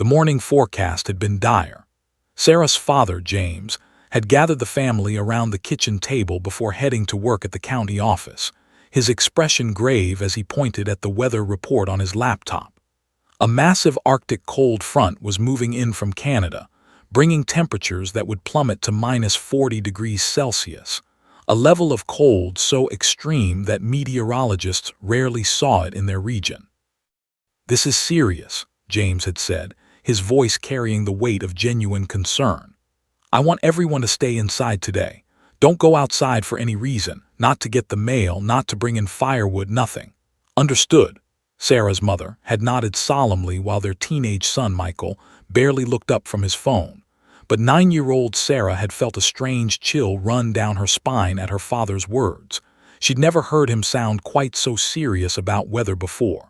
The morning forecast had been dire. Sarah's father, James, had gathered the family around the kitchen table before heading to work at the county office, his expression grave as he pointed at the weather report on his laptop. A massive Arctic cold front was moving in from Canada, bringing temperatures that would plummet to -40 degrees Celsius, a level of cold so extreme that meteorologists rarely saw it in their region. "This is serious," James had said, his voice carrying the weight of genuine concern. "I want everyone to stay inside today. Don't go outside for any reason, not to get the mail, not to bring in firewood, nothing." "Understood." Sarah's mother had nodded solemnly while their teenage son, Michael, barely looked up from his phone. But 9-year-old Sarah had felt a strange chill run down her spine at her father's words. She'd never heard him sound quite so serious about weather before.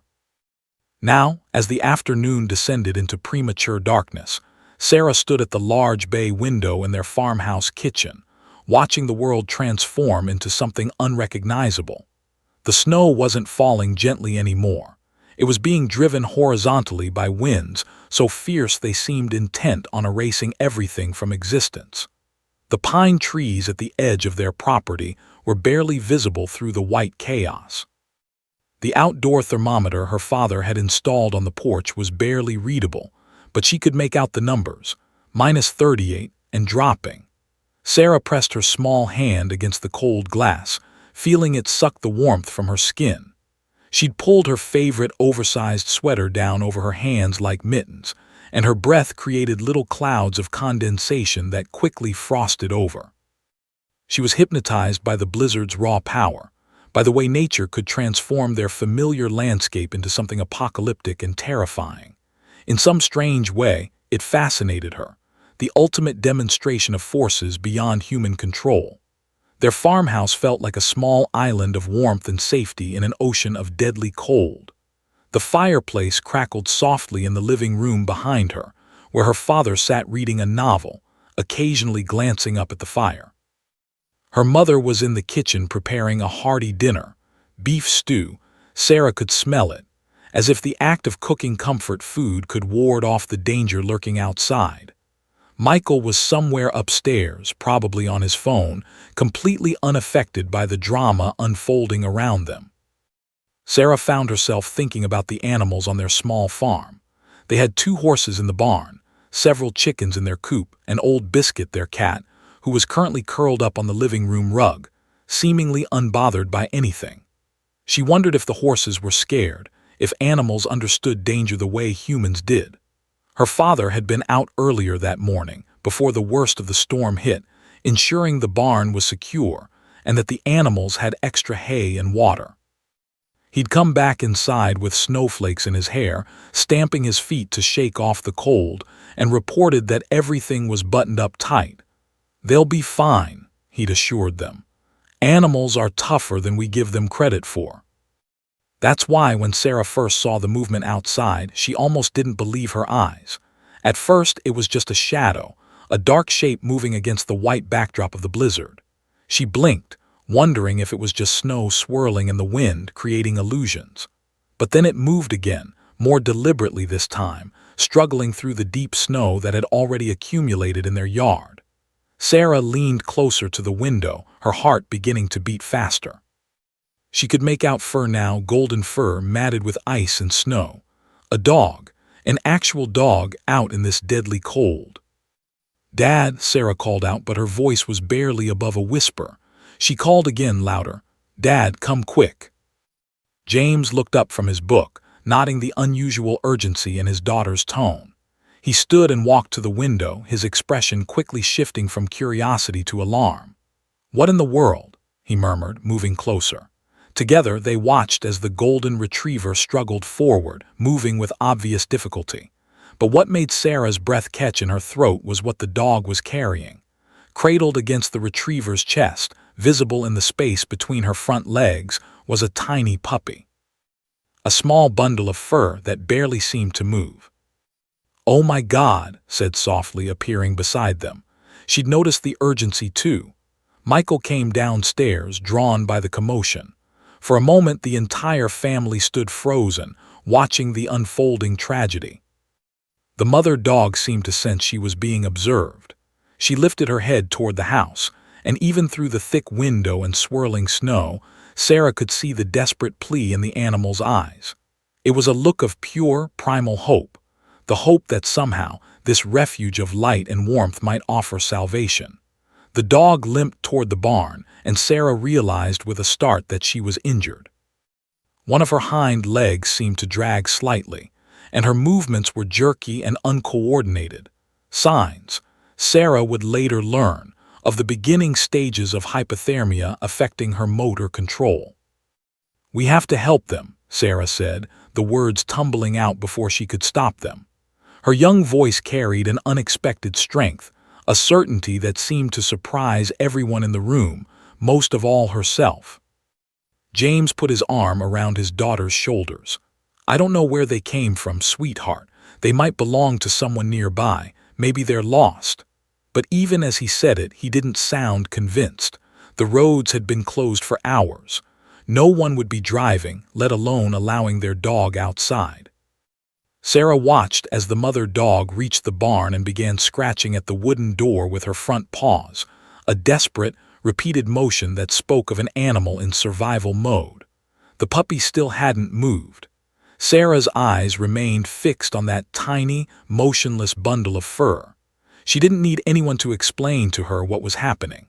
Now, as the afternoon descended into premature darkness, Sarah stood at the large bay window in their farmhouse kitchen, watching the world transform into something unrecognizable. The snow wasn't falling gently anymore. It was being driven horizontally by winds so fierce they seemed intent on erasing everything from existence. The pine trees at the edge of their property were barely visible through the white chaos. The outdoor thermometer her father had installed on the porch was barely readable, but she could make out the numbers, -38 and dropping. Sarah pressed her small hand against the cold glass, feeling it suck the warmth from her skin. She'd pulled her favorite oversized sweater down over her hands like mittens, and her breath created little clouds of condensation that quickly frosted over. She was hypnotized by the blizzard's raw power, by the way nature could transform their familiar landscape into something apocalyptic and terrifying. In some strange way, it fascinated her, the ultimate demonstration of forces beyond human control. Their farmhouse felt like a small island of warmth and safety in an ocean of deadly cold. The fireplace crackled softly in the living room behind her, where her father sat reading a novel, occasionally glancing up at the fire. Her mother was in the kitchen preparing a hearty dinner, beef stew. Sarah could smell it, as if the act of cooking comfort food could ward off the danger lurking outside. Michael was somewhere upstairs, probably on his phone, completely unaffected by the drama unfolding around them. Sarah found herself thinking about the animals on their small farm. They had 2 horses in the barn, several chickens in their coop, and old Biscuit, their cat, who was currently curled up on the living room rug, seemingly unbothered by anything. She wondered if the horses were scared, if animals understood danger the way humans did. Her father had been out earlier that morning, before the worst of the storm hit, ensuring the barn was secure and that the animals had extra hay and water. He'd come back inside with snowflakes in his hair, stamping his feet to shake off the cold, and reported that everything was buttoned up tight. "They'll be fine," he'd assured them. "Animals are tougher than we give them credit for." That's why when Sarah first saw the movement outside, she almost didn't believe her eyes. At first, it was just a shadow, a dark shape moving against the white backdrop of the blizzard. She blinked, wondering if it was just snow swirling in the wind, creating illusions. But then it moved again, more deliberately this time, struggling through the deep snow that had already accumulated in their yard. Sarah leaned closer to the window, her heart beginning to beat faster. She could make out fur now, golden fur matted with ice and snow. A dog, an actual dog out in this deadly cold. "Dad," Sarah called out, but her voice was barely above a whisper. She called again, louder. "Dad, come quick." James looked up from his book, nodding the unusual urgency in his daughter's tone. He stood and walked to the window, his expression quickly shifting from curiosity to alarm. "What in the world?" he murmured, moving closer. Together they watched as the golden retriever struggled forward, moving with obvious difficulty. But what made Sarah's breath catch in her throat was what the dog was carrying. Cradled against the retriever's chest, visible in the space between her front legs, was a tiny puppy. A small bundle of fur that barely seemed to move. "Oh my God," said softly, appearing beside them. She'd noticed the urgency too. Michael came downstairs, drawn by the commotion. For a moment the entire family stood frozen, watching the unfolding tragedy. The mother dog seemed to sense she was being observed. She lifted her head toward the house, and even through the thick window and swirling snow, Sarah could see the desperate plea in the animal's eyes. It was a look of pure, primal hope, the hope that somehow this refuge of light and warmth might offer salvation. The dog limped toward the barn, and Sarah realized with a start that she was injured. One of her hind legs seemed to drag slightly, and her movements were jerky and uncoordinated. Signs, Sarah would later learn, of the beginning stages of hypothermia affecting her motor control. "We have to help them," Sarah said, the words tumbling out before she could stop them. Her young voice carried an unexpected strength, a certainty that seemed to surprise everyone in the room, most of all herself. James put his arm around his daughter's shoulders. "I don't know where they came from, sweetheart. They might belong to someone nearby. Maybe they're lost." But even as he said it, he didn't sound convinced. The roads had been closed for hours. No one would be driving, let alone allowing their dog outside. Sarah watched as the mother dog reached the barn and began scratching at the wooden door with her front paws, a desperate, repeated motion that spoke of an animal in survival mode. The puppy still hadn't moved. Sarah's eyes remained fixed on that tiny, motionless bundle of fur. She didn't need anyone to explain to her what was happening.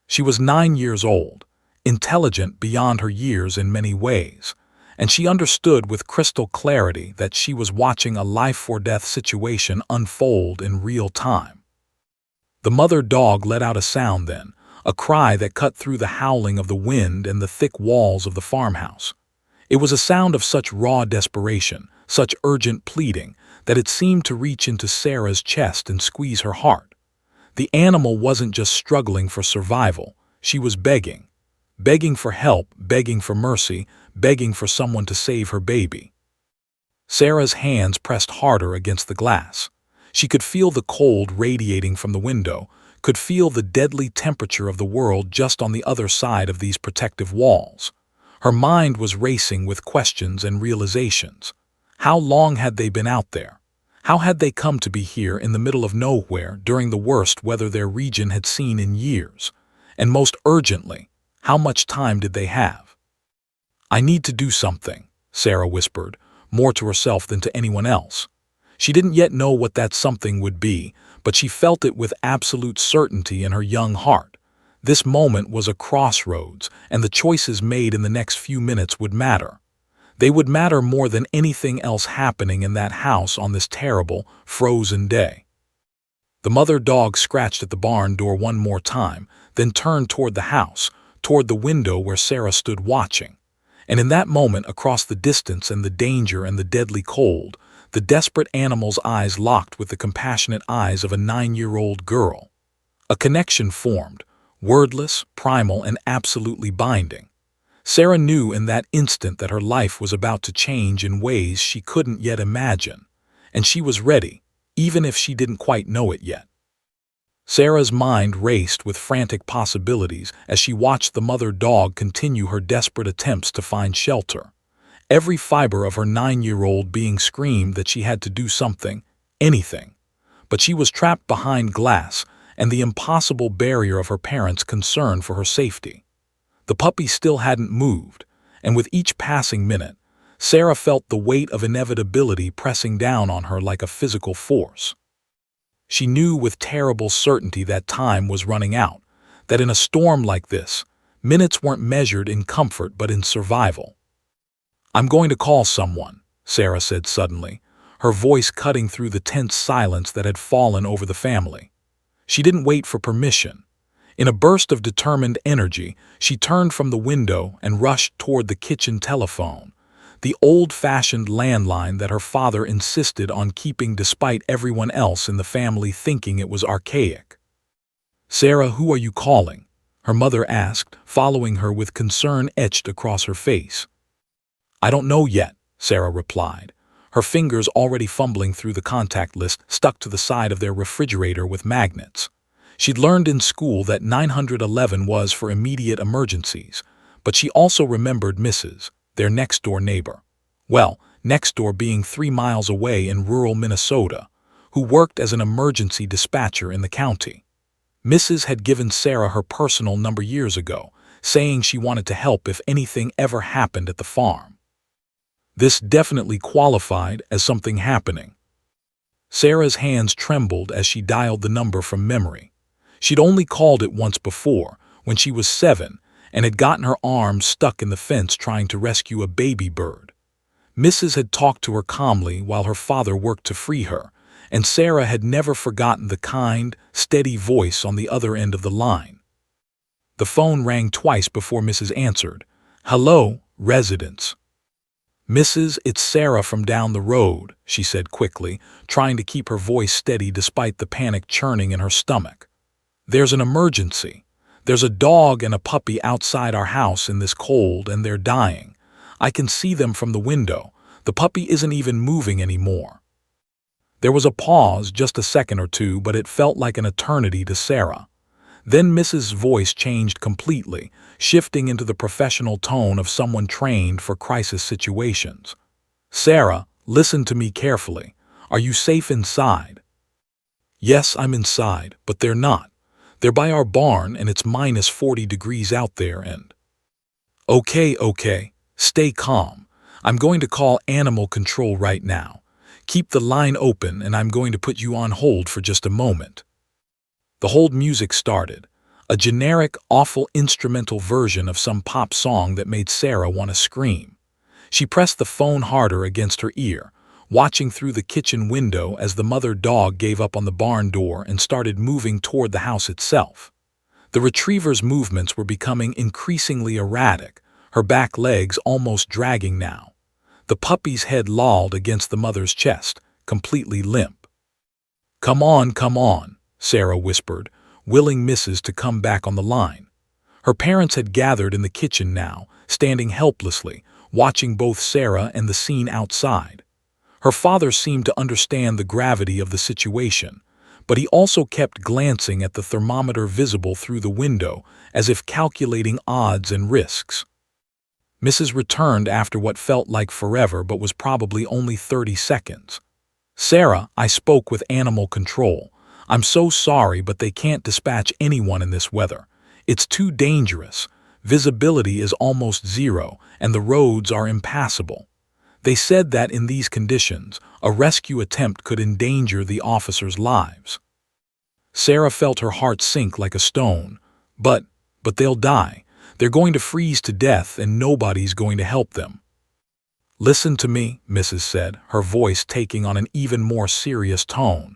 She was 9 years old, intelligent beyond her years in many ways, and she understood with crystal clarity that she was watching a life-or-death situation unfold in real time. The mother dog let out a sound then, a cry that cut through the howling of the wind and the thick walls of the farmhouse. It was a sound of such raw desperation, such urgent pleading, that it seemed to reach into Sarah's chest and squeeze her heart. The animal wasn't just struggling for survival, she was begging. Begging for help, begging for mercy, begging for someone to save her baby. Sarah's hands pressed harder against the glass. She could feel the cold radiating from the window, could feel the deadly temperature of the world just on the other side of these protective walls. Her mind was racing with questions and realizations. How long had they been out there? How had they come to be here in the middle of nowhere during the worst weather their region had seen in years? And most urgently, how much time did they have? "I need to do something," Sarah whispered, more to herself than to anyone else. She didn't yet know what that something would be, but she felt it with absolute certainty in her young heart. This moment was a crossroads, and the choices made in the next few minutes would matter. They would matter more than anything else happening in that house on this terrible, frozen day. The mother dog scratched at the barn door one more time, then turned toward the house, toward the window where Sarah stood watching. And in that moment, across the distance and the danger and the deadly cold, the desperate animal's eyes locked with the compassionate eyes of a 9-year-old girl. A connection formed, wordless, primal, and absolutely binding. Sarah knew in that instant that her life was about to change in ways she couldn't yet imagine, and she was ready, even if she didn't quite know it yet. Sarah's mind raced with frantic possibilities as she watched the mother dog continue her desperate attempts to find shelter. Every fiber of her 9-year-old being screamed that she had to do something, anything. But she was trapped behind glass and the impossible barrier of her parents' concern for her safety. The puppy still hadn't moved, and with each passing minute, Sarah felt the weight of inevitability pressing down on her like a physical force. She knew with terrible certainty that time was running out, that in a storm like this, minutes weren't measured in comfort but in survival. "I'm going to call someone," Sarah said suddenly, her voice cutting through the tense silence that had fallen over the family. She didn't wait for permission. In a burst of determined energy, she turned from the window and rushed toward the kitchen telephone, the old-fashioned landline that her father insisted on keeping despite everyone else in the family thinking it was archaic. "Sarah, who are you calling?" her mother asked, following her with concern etched across her face. "I don't know yet," Sarah replied, her fingers already fumbling through the contact list stuck to the side of their refrigerator with magnets. She'd learned in school that 911 was for immediate emergencies, but she also remembered Mrs., their next-door neighbor. Well, next door being 3 miles away in rural Minnesota, who worked as an emergency dispatcher in the county. Mrs. had given Sarah her personal number years ago, saying she wanted to help if anything ever happened at the farm. This definitely qualified as something happening. Sarah's hands trembled as she dialed the number from memory. She'd only called it once before, when she was 7, and had gotten her arms stuck in the fence trying to rescue a baby bird. Mrs. had talked to her calmly while her father worked to free her, and Sarah had never forgotten the kind, steady voice on the other end of the line. The phone rang twice before Mrs. answered. "Hello, residents." "Mrs., it's Sarah from down the road," she said quickly, trying to keep her voice steady despite the panic churning in her stomach. "There's an emergency. There's a dog and a puppy outside our house in this cold, and they're dying. I can see them from the window. The puppy isn't even moving anymore." There was a pause, just a second or two, but it felt like an eternity to Sarah. Then Mrs.'s voice changed completely, shifting into the professional tone of someone trained for crisis situations. "Sarah, listen to me carefully. Are you safe inside?" "Yes, I'm inside, but they're not. They're by our barn and it's minus 40 degrees out there and—" Okay, stay calm. I'm going to call animal control right now. Keep the line open and I'm going to put you on hold for just a moment." The hold music started, a generic, awful instrumental version of some pop song that made Sarah want to scream. She pressed the phone harder against her ear, watching through the kitchen window as the mother dog gave up on the barn door and started moving toward the house itself. The retriever's movements were becoming increasingly erratic, her back legs almost dragging now. The puppy's head lolled against the mother's chest, completely limp. Come on," Sarah whispered, willing Mrs. to come back on the line. Her parents had gathered in the kitchen now, standing helplessly, watching both Sarah and the scene outside. Her father seemed to understand the gravity of the situation, but he also kept glancing at the thermometer visible through the window as if calculating odds and risks. Mrs. returned after what felt like forever but was probably only 30 seconds. "Sarah, I spoke with animal control. I'm so sorry, but they can't dispatch anyone in this weather. It's too dangerous. Visibility is almost zero, and the roads are impassable. They said that in these conditions, a rescue attempt could endanger the officers' lives." Sarah felt her heart sink like a stone. But they'll die. They're going to freeze to death and nobody's going to help them." "Listen to me," Mrs. said, her voice taking on an even more serious tone.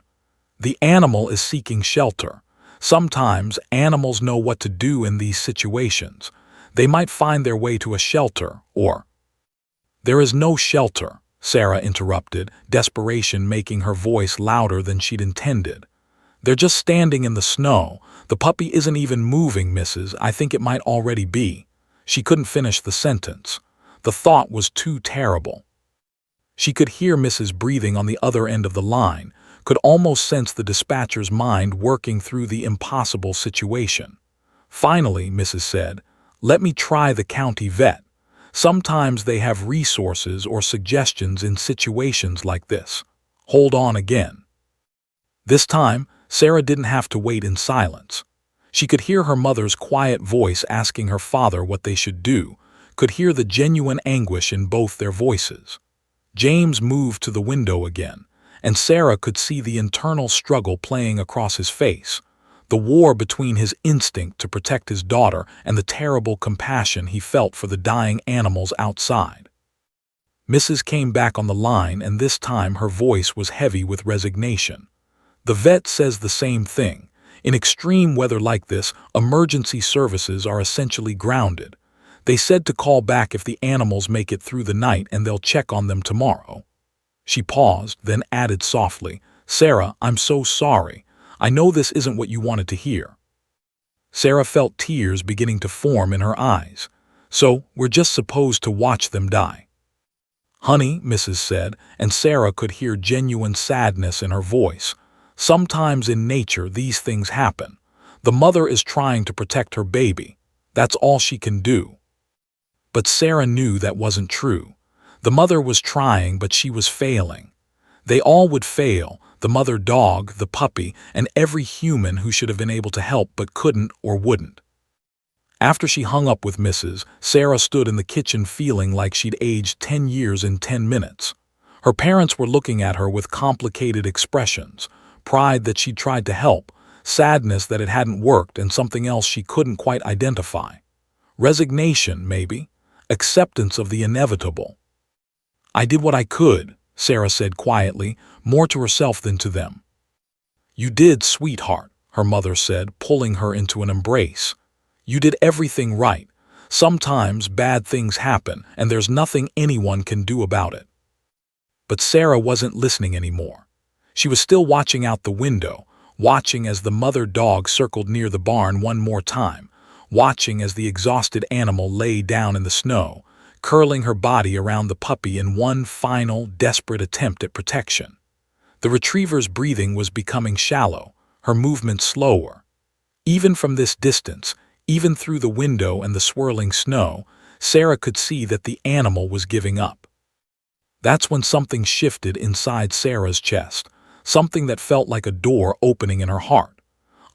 "The animal is seeking shelter. Sometimes animals know what to do in these situations. They might find their way to a shelter, or—" "There is no shelter," Sarah interrupted, desperation making her voice louder than she'd intended. "They're just standing in the snow. The puppy isn't even moving, Mrs. I think it might already be." She couldn't finish the sentence. The thought was too terrible. She could hear Mrs. breathing on the other end of the line, could almost sense the dispatcher's mind working through the impossible situation. Finally, Mrs. said, "Let me try the county vet. Sometimes they have resources or suggestions in situations like this. Hold on again." This time, Sarah didn't have to wait in silence. She could hear her mother's quiet voice asking her father what they should do, could hear the genuine anguish in both their voices. James moved to the window again, and Sarah could see the internal struggle playing across his face, the war between his instinct to protect his daughter and the terrible compassion he felt for the dying animals outside. Mrs. came back on the line, and this time her voice was heavy with resignation. "The vet says the same thing. In extreme weather like this, emergency services are essentially grounded. They said to call back if the animals make it through the night and they'll check on them tomorrow." She paused, then added softly, "Sarah, I'm so sorry. I know this isn't what you wanted to hear." Sarah felt tears beginning to form in her eyes. "So, we're just supposed to watch them die?" "Honey," Mrs. said, and Sarah could hear genuine sadness in her voice. "Sometimes in nature these things happen. The mother is trying to protect her baby. That's all she can do." But Sarah knew that wasn't true. The mother was trying, but she was failing. They all would fail, the mother dog, the puppy, and every human who should have been able to help but couldn't or wouldn't. After she hung up with Mrs., Sarah stood in the kitchen feeling like she'd aged 10 years in 10 minutes. Her parents were looking at her with complicated expressions, pride that she'd tried to help, sadness that it hadn't worked, and something else she couldn't quite identify. Resignation, maybe. Acceptance of the inevitable. "I did what I could," Sarah said quietly, more to herself than to them. "You did, sweetheart," her mother said, pulling her into an embrace. "You did everything right. Sometimes bad things happen, and there's nothing anyone can do about it." But Sarah wasn't listening anymore. She was still watching out the window, watching as the mother dog circled near the barn one more time, watching as the exhausted animal lay down in the snow, curling her body around the puppy in one final, desperate attempt at protection. The retriever's breathing was becoming shallow, her movement slower. Even from this distance, even through the window and the swirling snow, Sarah could see that the animal was giving up. That's when something shifted inside Sarah's chest, something that felt like a door opening in her heart.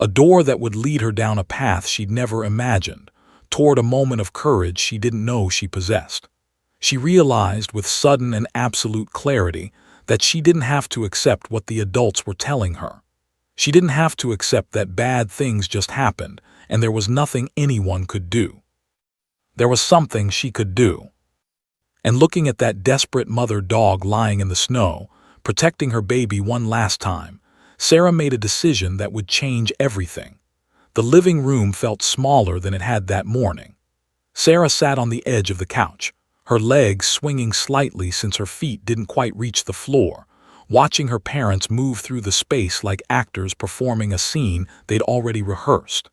A door that would lead her down a path she'd never imagined, toward a moment of courage she didn't know she possessed. She realized with sudden and absolute clarity that she didn't have to accept what the adults were telling her. She didn't have to accept that bad things just happened and there was nothing anyone could do. There was something she could do. And looking at that desperate mother dog lying in the snow, protecting her baby one last time, Sarah made a decision that would change everything. The living room felt smaller than it had that morning. Sarah sat on the edge of the couch, her legs swinging slightly since her feet didn't quite reach the floor, watching her parents move through the space like actors performing a scene they'd already rehearsed.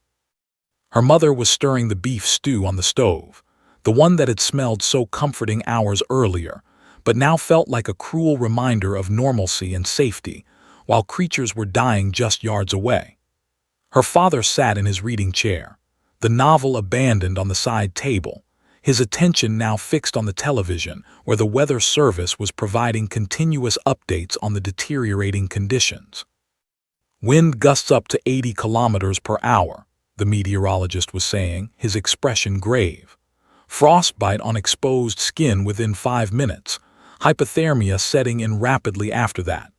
Her mother was stirring the beef stew on the stove, the one that had smelled so comforting hours earlier, but now felt like a cruel reminder of normalcy and safety, while creatures were dying just yards away. Her father sat in his reading chair, the novel abandoned on the side table, his attention now fixed on the television where the weather service was providing continuous updates on the deteriorating conditions. "Wind gusts up to 80 kilometers per hour, the meteorologist was saying, his expression grave. "Frostbite on exposed skin within 5 minutes, hypothermia setting in rapidly after that.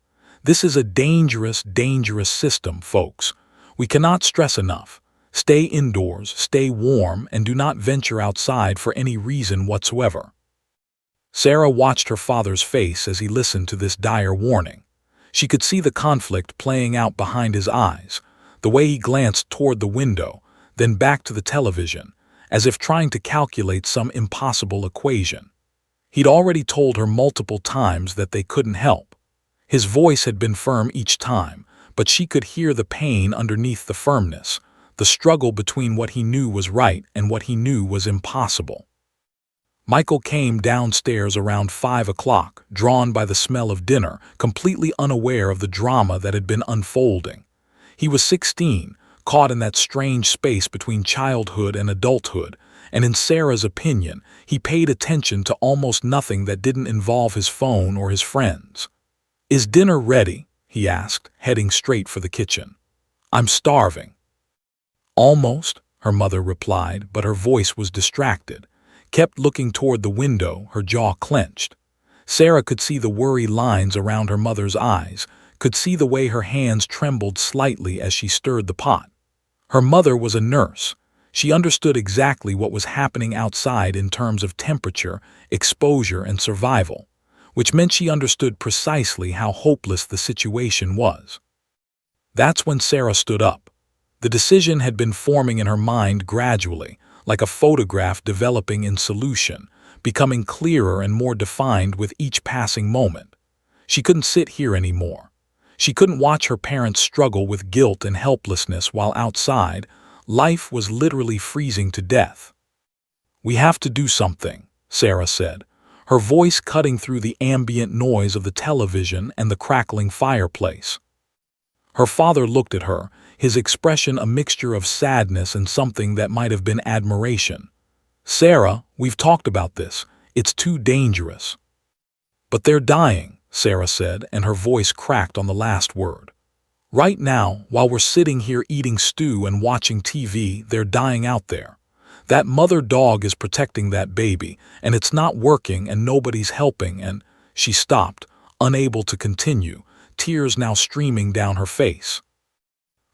This is a dangerous, dangerous system, folks. We cannot stress enough. Stay indoors, stay warm, and do not venture outside for any reason whatsoever." Sarah watched her father's face as he listened to this dire warning. She could see the conflict playing out behind his eyes, the way he glanced toward the window, then back to the television, as if trying to calculate some impossible equation. He'd already told her multiple times that they couldn't help. His voice had been firm each time, but she could hear the pain underneath the firmness, the struggle between what he knew was right and what he knew was impossible. Michael came downstairs around 5 o'clock, drawn by the smell of dinner, completely unaware of the drama that had been unfolding. He was 16, caught in that strange space between childhood and adulthood, and in Sarah's opinion, he paid attention to almost nothing that didn't involve his phone or his friends. "Is dinner ready?" he asked, heading straight for the kitchen. "I'm starving." "Almost," her mother replied, but her voice was distracted, kept looking toward the window, her jaw clenched. Sarah could see the worry lines around her mother's eyes, could see the way her hands trembled slightly as she stirred the pot. Her mother was a nurse. She understood exactly what was happening outside in terms of temperature, exposure, and survival, which meant she understood precisely how hopeless the situation was. That's when Sarah stood up. The decision had been forming in her mind gradually, like a photograph developing in solution, becoming clearer and more defined with each passing moment. She couldn't sit here anymore. She couldn't watch her parents struggle with guilt and helplessness while outside, life was literally freezing to death. "We have to do something," Sarah said, her voice cutting through the ambient noise of the television and the crackling fireplace. Her father looked at her, his expression a mixture of sadness and something that might have been admiration. "Sarah, we've talked about this. It's too dangerous." "But they're dying," Sarah said, and her voice cracked on the last word. "Right now, while we're sitting here eating stew and watching TV, they're dying out there. That mother dog is protecting that baby, and it's not working and nobody's helping," and she stopped, unable to continue, tears now streaming down her face.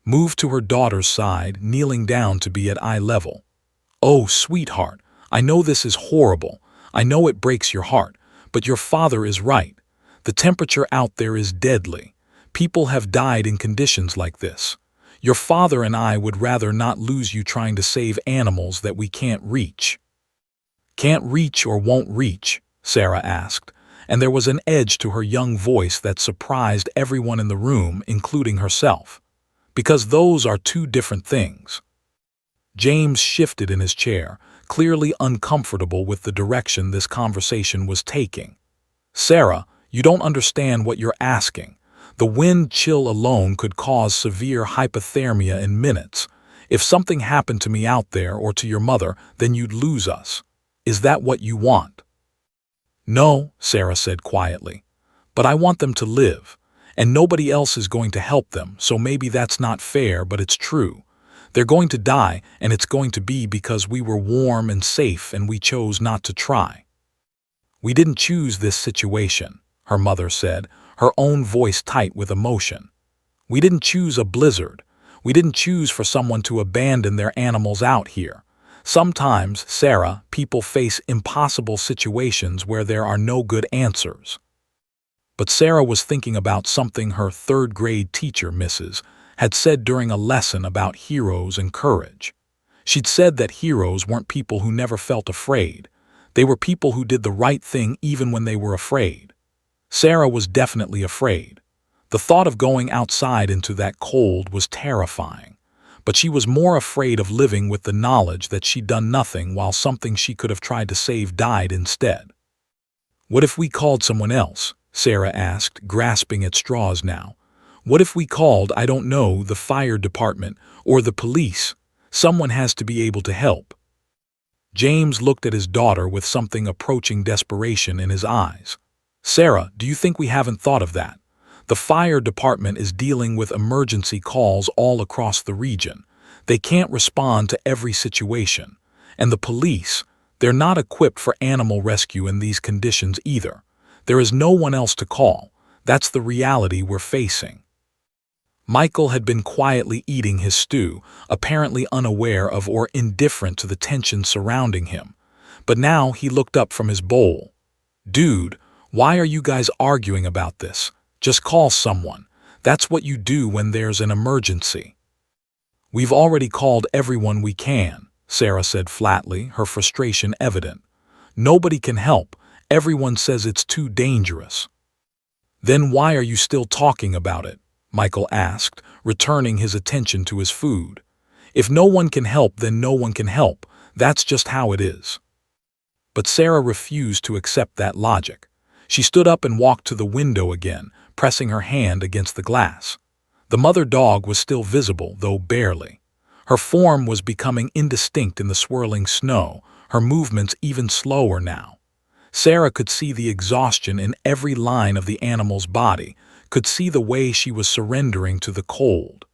Moved to her daughter's side, kneeling down to be at eye level. "Oh, sweetheart, I know this is horrible. I know it breaks your heart, but your father is right. The temperature out there is deadly. People have died in conditions like this. Your father and I would rather not lose you trying to save animals that we can't reach." "Can't reach or won't reach?" Sarah asked, and there was an edge to her young voice that surprised everyone in the room, including herself. "Because those are two different things." James shifted in his chair, clearly uncomfortable with the direction this conversation was taking. "Sarah, you don't understand what you're asking. The wind chill alone could cause severe hypothermia in minutes. If something happened to me out there or to your mother, then you'd lose us. Is that what you want?" "No," Sarah said quietly. "But I want them to live. And nobody else is going to help them, so maybe that's not fair, but it's true. They're going to die, and it's going to be because we were warm and safe and we chose not to try." "We didn't choose this situation," her mother said, her own voice tight with emotion. "We didn't choose a blizzard. We didn't choose for someone to abandon their animals out here. Sometimes, Sarah, people face impossible situations where there are no good answers." But Sarah was thinking about something her third-grade teacher, Mrs., had said during a lesson about heroes and courage. She'd said that heroes weren't people who never felt afraid. They were people who did the right thing even when they were afraid. Sarah was definitely afraid. The thought of going outside into that cold was terrifying. But she was more afraid of living with the knowledge that she'd done nothing while something she could have tried to save died instead. "What if we called someone else?" Sarah asked, grasping at straws now. "What if we called, I don't know, the fire department or the police? Someone has to be able to help." James looked at his daughter with something approaching desperation in his eyes. "Sarah, do you think we haven't thought of that? The fire department is dealing with emergency calls all across the region. They can't respond to every situation. And the police, they're not equipped for animal rescue in these conditions either. There is no one else to call. That's the reality we're facing." Michael had been quietly eating his stew, apparently unaware of or indifferent to the tension surrounding him. But now he looked up from his bowl. "Dude, why are you guys arguing about this? Just call someone. That's what you do when there's an emergency." "We've already called everyone we can," Sarah said flatly, her frustration evident. "Nobody can help. Everyone says it's too dangerous." "Then why are you still talking about it?" Michael asked, returning his attention to his food. "If no one can help, then no one can help. That's just how it is." But Sarah refused to accept that logic. She stood up and walked to the window again, pressing her hand against the glass. The mother dog was still visible, though barely. Her form was becoming indistinct in the swirling snow, her movements even slower now. Sarah could see the exhaustion in every line of the animal's body, could see the way she was surrendering to the cold.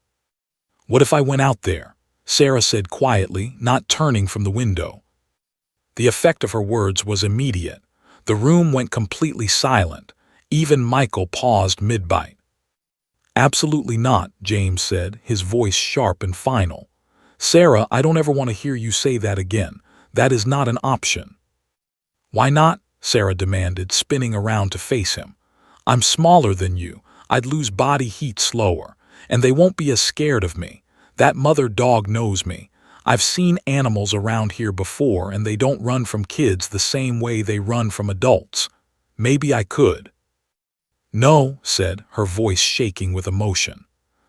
"What if I went out there?" Sarah said quietly, not turning from the window. The effect of her words was immediate. The room went completely silent. Even Michael paused mid-bite. "Absolutely not," James said, his voice sharp and final. "Sarah, I don't ever want to hear you say that again. That is not an option." "Why not?" Sarah demanded, spinning around to face him. "I'm smaller than you. I'd lose body heat slower. And they won't be as scared of me. That mother dog knows me. I've seen animals around here before, and they don't run from kids the same way they run from adults. Maybe I could." "No," said, her voice shaking with emotion.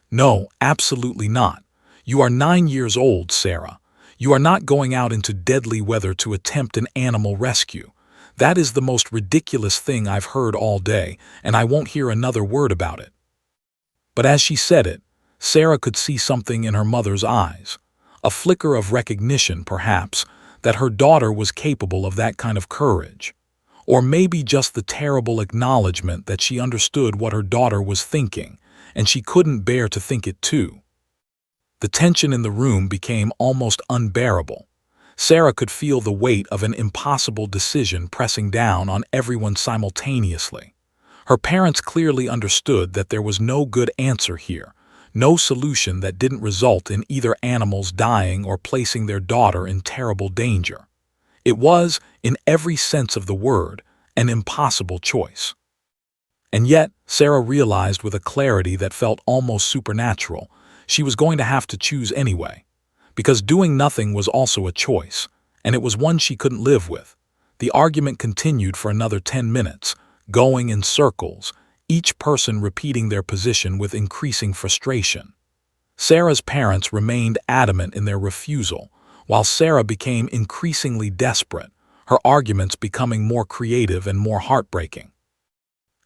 "No, absolutely not. You are 9 years old, Sarah. You are not going out into deadly weather to attempt an animal rescue. That is the most ridiculous thing I've heard all day, and I won't hear another word about it." But as she said it, Sarah could see something in her mother's eyes, a flicker of recognition, perhaps, that her daughter was capable of that kind of courage. Or maybe just the terrible acknowledgement that she understood what her daughter was thinking, and she couldn't bear to think it too. The tension in the room became almost unbearable. Sarah could feel the weight of an impossible decision pressing down on everyone simultaneously. Her parents clearly understood that there was no good answer here, no solution that didn't result in either animals dying or placing their daughter in terrible danger. It was, in every sense of the word, an impossible choice. And yet, Sarah realized with a clarity that felt almost supernatural, she was going to have to choose anyway. Because doing nothing was also a choice, and it was one she couldn't live with. The argument continued for another 10 minutes, going in circles, each person repeating their position with increasing frustration. Sarah's parents remained adamant in their refusal, while Sarah became increasingly desperate, her arguments becoming more creative and more heartbreaking.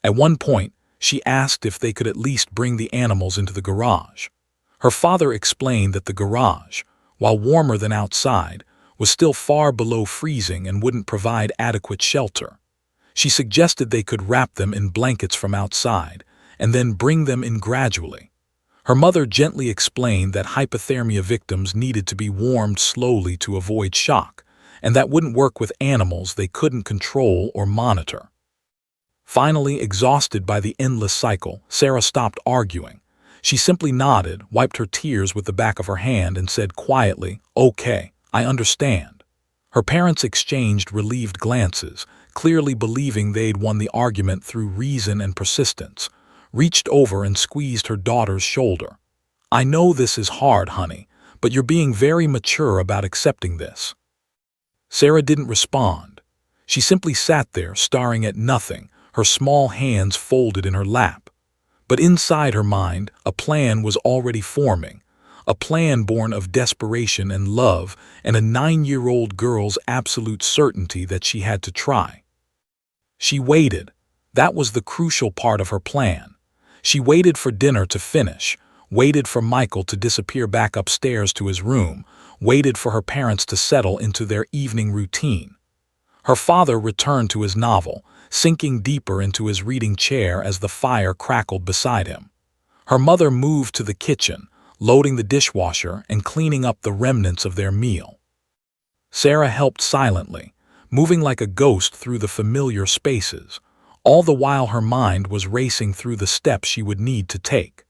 At one point, she asked if they could at least bring the animals into the garage. Her father explained that the garage, while warmer than outside, was still far below freezing and wouldn't provide adequate shelter. She suggested they could wrap them in blankets from outside and then bring them in gradually. Her mother gently explained that hypothermia victims needed to be warmed slowly to avoid shock, and that wouldn't work with animals they couldn't control or monitor. Finally, exhausted by the endless cycle, Sarah stopped arguing. She simply nodded, wiped her tears with the back of her hand, and said quietly, "Okay, I understand." Her parents exchanged relieved glances, clearly believing they'd won the argument through reason and persistence, reached over and squeezed her daughter's shoulder. "I know this is hard, honey, but you're being very mature about accepting this." Sarah didn't respond. She simply sat there, staring at nothing, her small hands folded in her lap. But inside her mind, a plan was already forming, a plan born of desperation and love and a 9-year-old girl's absolute certainty that she had to try. She waited. That was the crucial part of her plan. She waited for dinner to finish, waited for Michael to disappear back upstairs to his room, waited for her parents to settle into their evening routine. Her father returned to his novel, sinking deeper into his reading chair as the fire crackled beside him. Her mother moved to the kitchen, loading the dishwasher and cleaning up the remnants of their meal. Sarah helped silently, moving like a ghost through the familiar spaces, all the while her mind was racing through the steps she would need to take.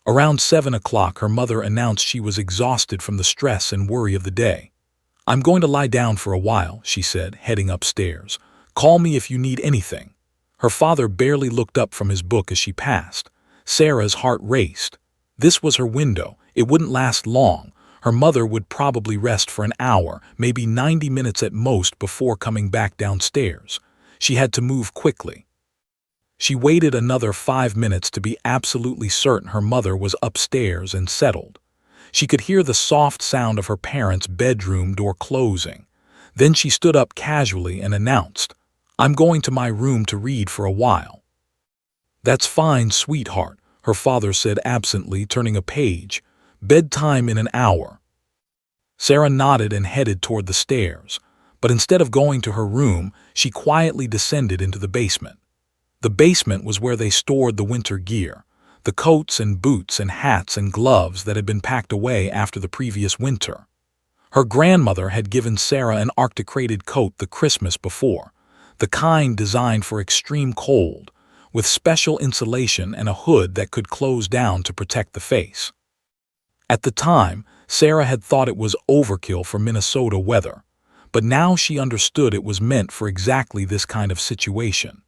Around 7 o'clock, her mother announced she was exhausted from the stress and worry of the day. "I'm going to lie down for a while," she said, heading upstairs. "Call me if you need anything." Her father barely looked up from his book as she passed. Sarah's heart raced. This was her window. It wouldn't last long. Her mother would probably rest for an hour, maybe 90 minutes at most, before coming back downstairs. She had to move quickly. She waited another 5 minutes to be absolutely certain her mother was upstairs and settled. She could hear the soft sound of her parents' bedroom door closing. Then she stood up casually and announced, "I'm going to my room to read for a while." "That's fine, sweetheart," her father said absently, turning a page. "Bedtime in an hour." Sarah nodded and headed toward the stairs, but instead of going to her room, she quietly descended into the basement. The basement was where they stored the winter gear, the coats and boots and hats and gloves that had been packed away after the previous winter. Her grandmother had given Sarah an Arctic-rated coat the Christmas before, the kind designed for extreme cold, with special insulation and a hood that could close down to protect the face. At the time, Sarah had thought it was overkill for Minnesota weather, but now she understood it was meant for exactly this kind of situation.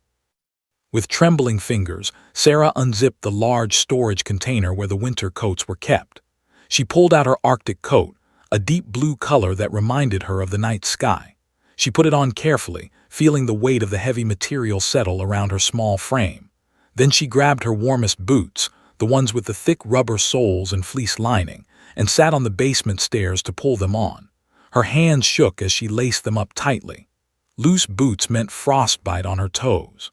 With trembling fingers, Sarah unzipped the large storage container where the winter coats were kept. She pulled out her Arctic coat, a deep blue color that reminded her of the night sky. She put it on carefully, feeling the weight of the heavy material settle around her small frame. Then she grabbed her warmest boots, the ones with the thick rubber soles and fleece lining, and sat on the basement stairs to pull them on. Her hands shook as she laced them up tightly. Loose boots meant frostbite on her toes.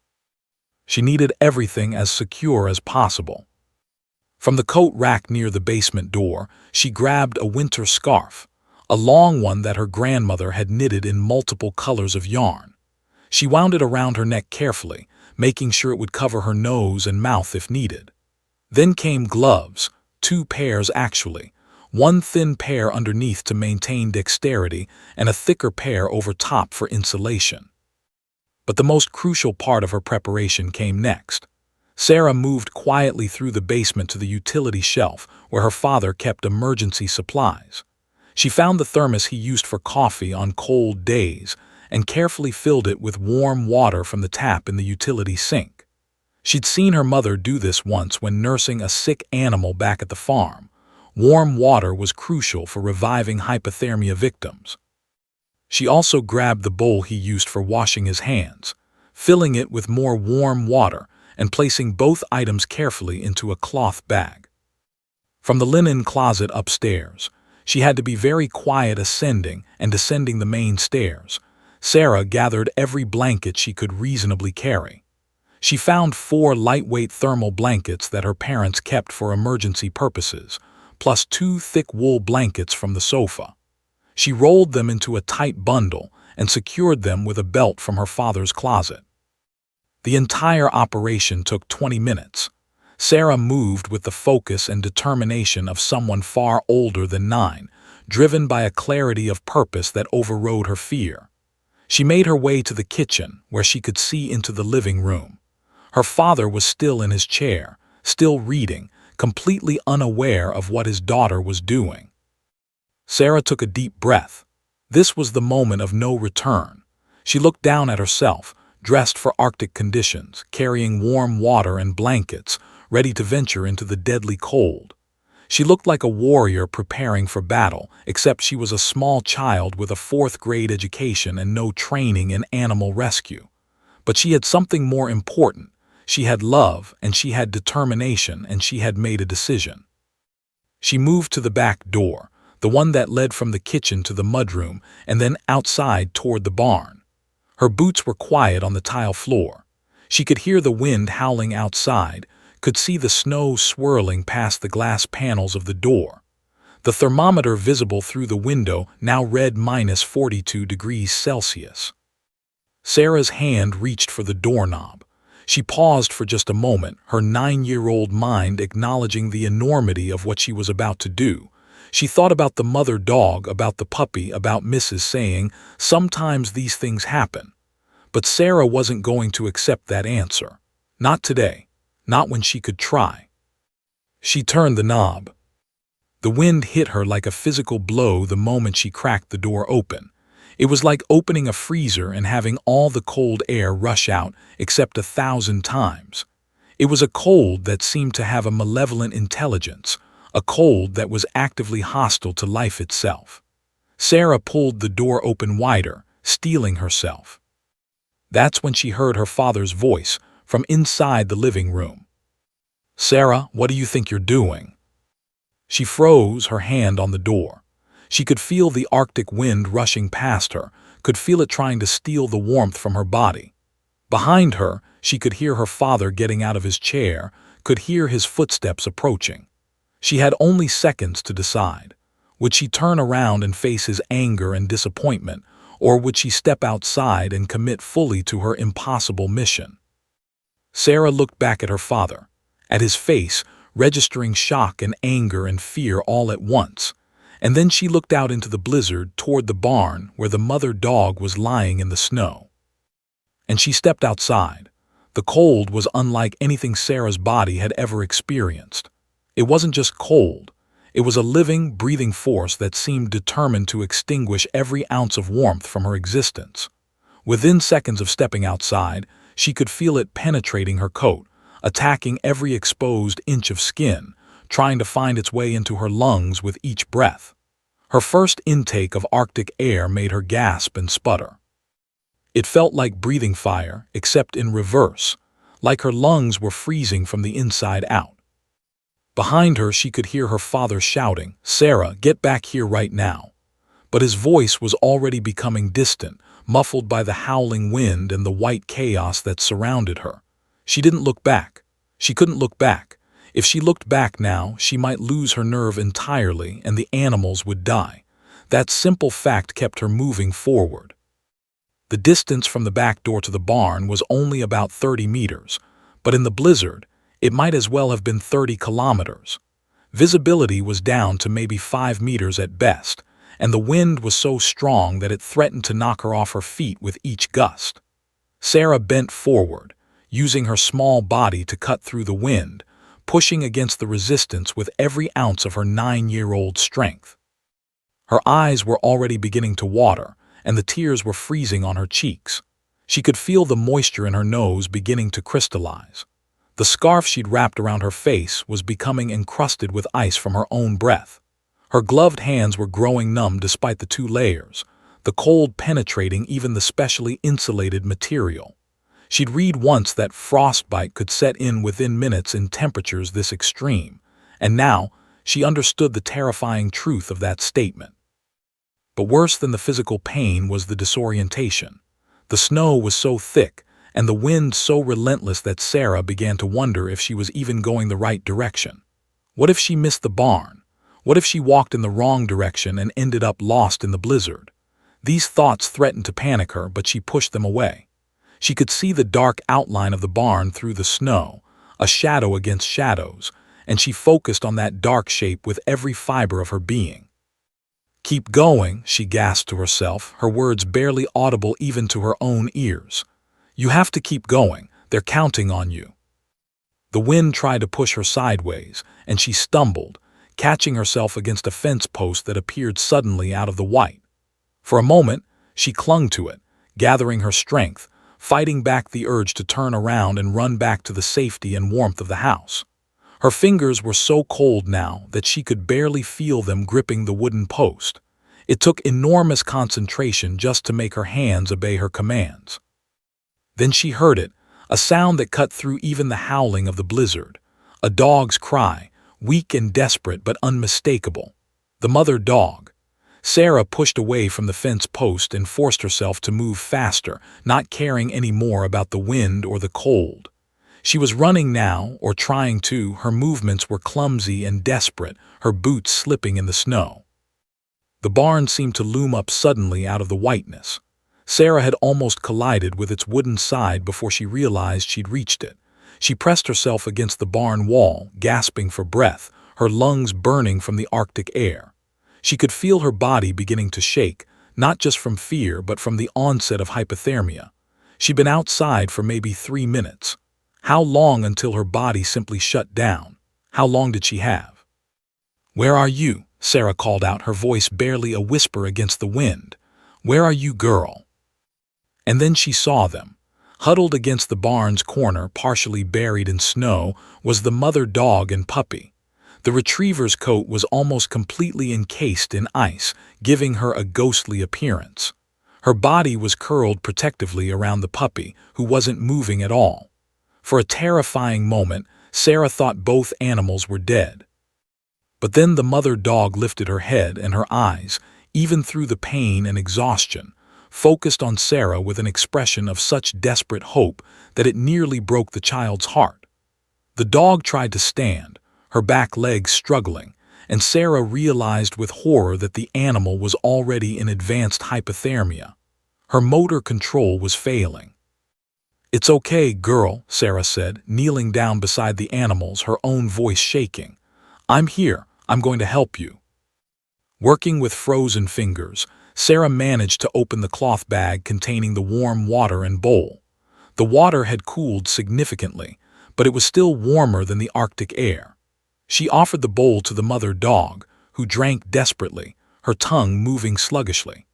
She needed everything as secure as possible. From the coat rack near the basement door, she grabbed a winter scarf, a long one that her grandmother had knitted in multiple colors of yarn. She wound it around her neck carefully, making sure it would cover her nose and mouth if needed. Then came gloves, 2 pairs actually, one thin pair underneath to maintain dexterity and a thicker pair over top for insulation. But the most crucial part of her preparation came next. Sarah moved quietly through the basement to the utility shelf where her father kept emergency supplies. She found the thermos he used for coffee on cold days and carefully filled it with warm water from the tap in the utility sink. She'd seen her mother do this once when nursing a sick animal back at the farm. Warm water was crucial for reviving hypothermia victims. She also grabbed the bowl he used for washing his hands, filling it with more warm water and placing both items carefully into a cloth bag. From the linen closet upstairs, she had to be very quiet ascending and descending the main stairs. Sarah gathered every blanket she could reasonably carry. She found 4 lightweight thermal blankets that her parents kept for emergency purposes, plus 2 thick wool blankets from the sofa. She rolled them into a tight bundle and secured them with a belt from her father's closet. The entire operation took 20 minutes. Sarah moved with the focus and determination of someone far older than 9, driven by a clarity of purpose that overrode her fear. She made her way to the kitchen, where she could see into the living room. Her father was still in his chair, still reading, completely unaware of what his daughter was doing. Sarah took a deep breath. This was the moment of no return. She looked down at herself, dressed for Arctic conditions, carrying warm water and blankets, ready to venture into the deadly cold. She looked like a warrior preparing for battle, except she was a small child with a 4th-grade education and no training in animal rescue. But she had something more important. She had love, and she had determination, and she had made a decision. She moved to the back door, the one that led from the kitchen to the mudroom and then outside toward the barn. Her boots were quiet on the tile floor. She could hear the wind howling outside, could see the snow swirling past the glass panels of the door. The thermometer visible through the window now read -42 degrees Celsius. Sarah's hand reached for the doorknob. She paused for just a moment, her 9-year-old mind acknowledging the enormity of what she was about to do. She thought about the mother dog, about the puppy, about Mrs. saying, "Sometimes these things happen." But Sarah wasn't going to accept that answer. Not today. Not when she could try. She turned the knob. The wind hit her like a physical blow the moment she cracked the door open. It was like opening a freezer and having all the cold air rush out except 1,000 times. It was a cold that seemed to have a malevolent intelligence, a cold that was actively hostile to life itself. Sarah pulled the door open wider, steeling herself. That's when she heard her father's voice from inside the living room. "Sarah, what do you think you're doing?" She froze, her hand on the door. She could feel the Arctic wind rushing past her, could feel it trying to steal the warmth from her body. Behind her, she could hear her father getting out of his chair, could hear his footsteps approaching. She had only seconds to decide. Would she turn around and face his anger and disappointment, or would she step outside and commit fully to her impossible mission? Sarah looked back at her father, at his face, registering shock and anger and fear all at once, and then she looked out into the blizzard toward the barn where the mother dog was lying in the snow. And she stepped outside. The cold was unlike anything Sarah's body had ever experienced. It wasn't just cold. It was a living, breathing force that seemed determined to extinguish every ounce of warmth from her existence. Within seconds of stepping outside, she could feel it penetrating her coat, attacking every exposed inch of skin, trying to find its way into her lungs with each breath. Her first intake of Arctic air made her gasp and sputter. It felt like breathing fire, except in reverse, like her lungs were freezing from the inside out. Behind her, she could hear her father shouting, "Sarah, get back here right now." But his voice was already becoming distant, muffled by the howling wind and the white chaos that surrounded her. She didn't look back. She couldn't look back. If she looked back now, she might lose her nerve entirely and the animals would die. That simple fact kept her moving forward. The distance from the back door to the barn was only about 30 meters, but in the blizzard, it might as well have been 30 kilometers. Visibility was down to maybe 5 meters at best, and the wind was so strong that it threatened to knock her off her feet with each gust. Sarah bent forward, using her small body to cut through the wind, pushing against the resistance with every ounce of her 9-year-old strength. Her eyes were already beginning to water, and the tears were freezing on her cheeks. She could feel the moisture in her nose beginning to crystallize. The scarf she'd wrapped around her face was becoming encrusted with ice from her own breath. Her gloved hands were growing numb despite the 2 layers, the cold penetrating even the specially insulated material. She'd read once that frostbite could set in within minutes in temperatures this extreme, and now she understood the terrifying truth of that statement. But worse than the physical pain was the disorientation. The snow was so thick, and the wind so relentless that Sarah began to wonder if she was even going the right direction. What if she missed the barn? What if she walked in the wrong direction and ended up lost in the blizzard? These thoughts threatened to panic her, but she pushed them away. She could see the dark outline of the barn through the snow, a shadow against shadows, and she focused on that dark shape with every fiber of her being. "Keep going," she gasped to herself, her words barely audible even to her own ears. "You have to keep going. They're counting on you." The wind tried to push her sideways, and she stumbled, catching herself against a fence post that appeared suddenly out of the white. For a moment, she clung to it, gathering her strength, fighting back the urge to turn around and run back to the safety and warmth of the house. Her fingers were so cold now that she could barely feel them gripping the wooden post. It took enormous concentration just to make her hands obey her commands. Then she heard it, a sound that cut through even the howling of the blizzard. A dog's cry, weak and desperate but unmistakable. The mother dog. Sarah pushed away from the fence post and forced herself to move faster, not caring any more about the wind or the cold. She was running now, or trying to. Her movements were clumsy and desperate, her boots slipping in the snow. The barn seemed to loom up suddenly out of the whiteness. Sarah had almost collided with its wooden side before she realized she'd reached it. She pressed herself against the barn wall, gasping for breath, her lungs burning from the Arctic air. She could feel her body beginning to shake, not just from fear but from the onset of hypothermia. She'd been outside for maybe 3 minutes. How long until her body simply shut down? How long did she have? "Where are you?" Sarah called out, her voice barely a whisper against the wind. "Where are you, girl?" And then she saw them. Huddled against the barn's corner, partially buried in snow, was the mother dog and puppy. The retriever's coat was almost completely encased in ice, giving her a ghostly appearance. Her body was curled protectively around the puppy, who wasn't moving at all. For a terrifying moment, Sarah thought both animals were dead. But then the mother dog lifted her head, and her eyes, even through the pain and exhaustion, focused on Sarah with an expression of such desperate hope that it nearly broke the child's heart. The dog tried to stand, her back legs struggling, and Sarah realized with horror that the animal was already in advanced hypothermia. Her motor control was failing. "It's okay, girl," Sarah said, kneeling down beside the animals, her own voice shaking. "I'm here. I'm going to help you." Working with frozen fingers, Sarah managed to open the cloth bag containing the warm water and bowl. The water had cooled significantly, but it was still warmer than the Arctic air. She offered the bowl to the mother dog, who drank desperately, her tongue moving sluggishly.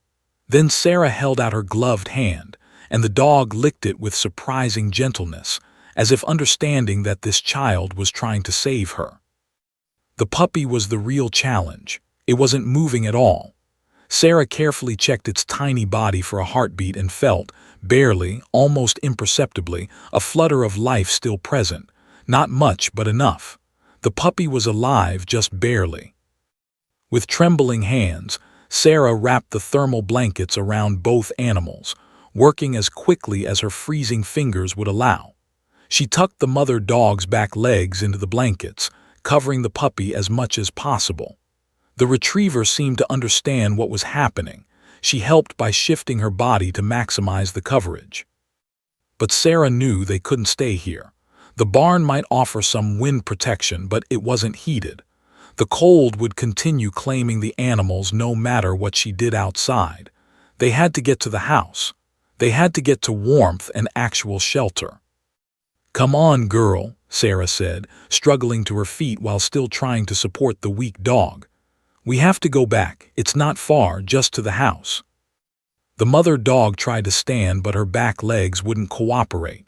Then Sarah held out her gloved hand, and the dog licked it with surprising gentleness, as if understanding that this child was trying to save her. The puppy was the real challenge. It wasn't moving at all. Sarah carefully checked its tiny body for a heartbeat and felt, barely, almost imperceptibly, a flutter of life still present. Not much, but enough. The puppy was alive, just barely. With trembling hands, Sarah wrapped the thermal blankets around both animals, working as quickly as her freezing fingers would allow. She tucked the mother dog's back legs into the blankets, covering the puppy as much as possible. The retriever seemed to understand what was happening. She helped by shifting her body to maximize the coverage. But Sarah knew they couldn't stay here. The barn might offer some wind protection, but it wasn't heated. The cold would continue claiming the animals no matter what she did outside. They had to get to the house. They had to get to warmth and actual shelter. "Come on, girl," Sarah said, struggling to her feet while still trying to support the weak dog. "We have to go back. It's not far, just to the house." The mother dog tried to stand, but her back legs wouldn't cooperate.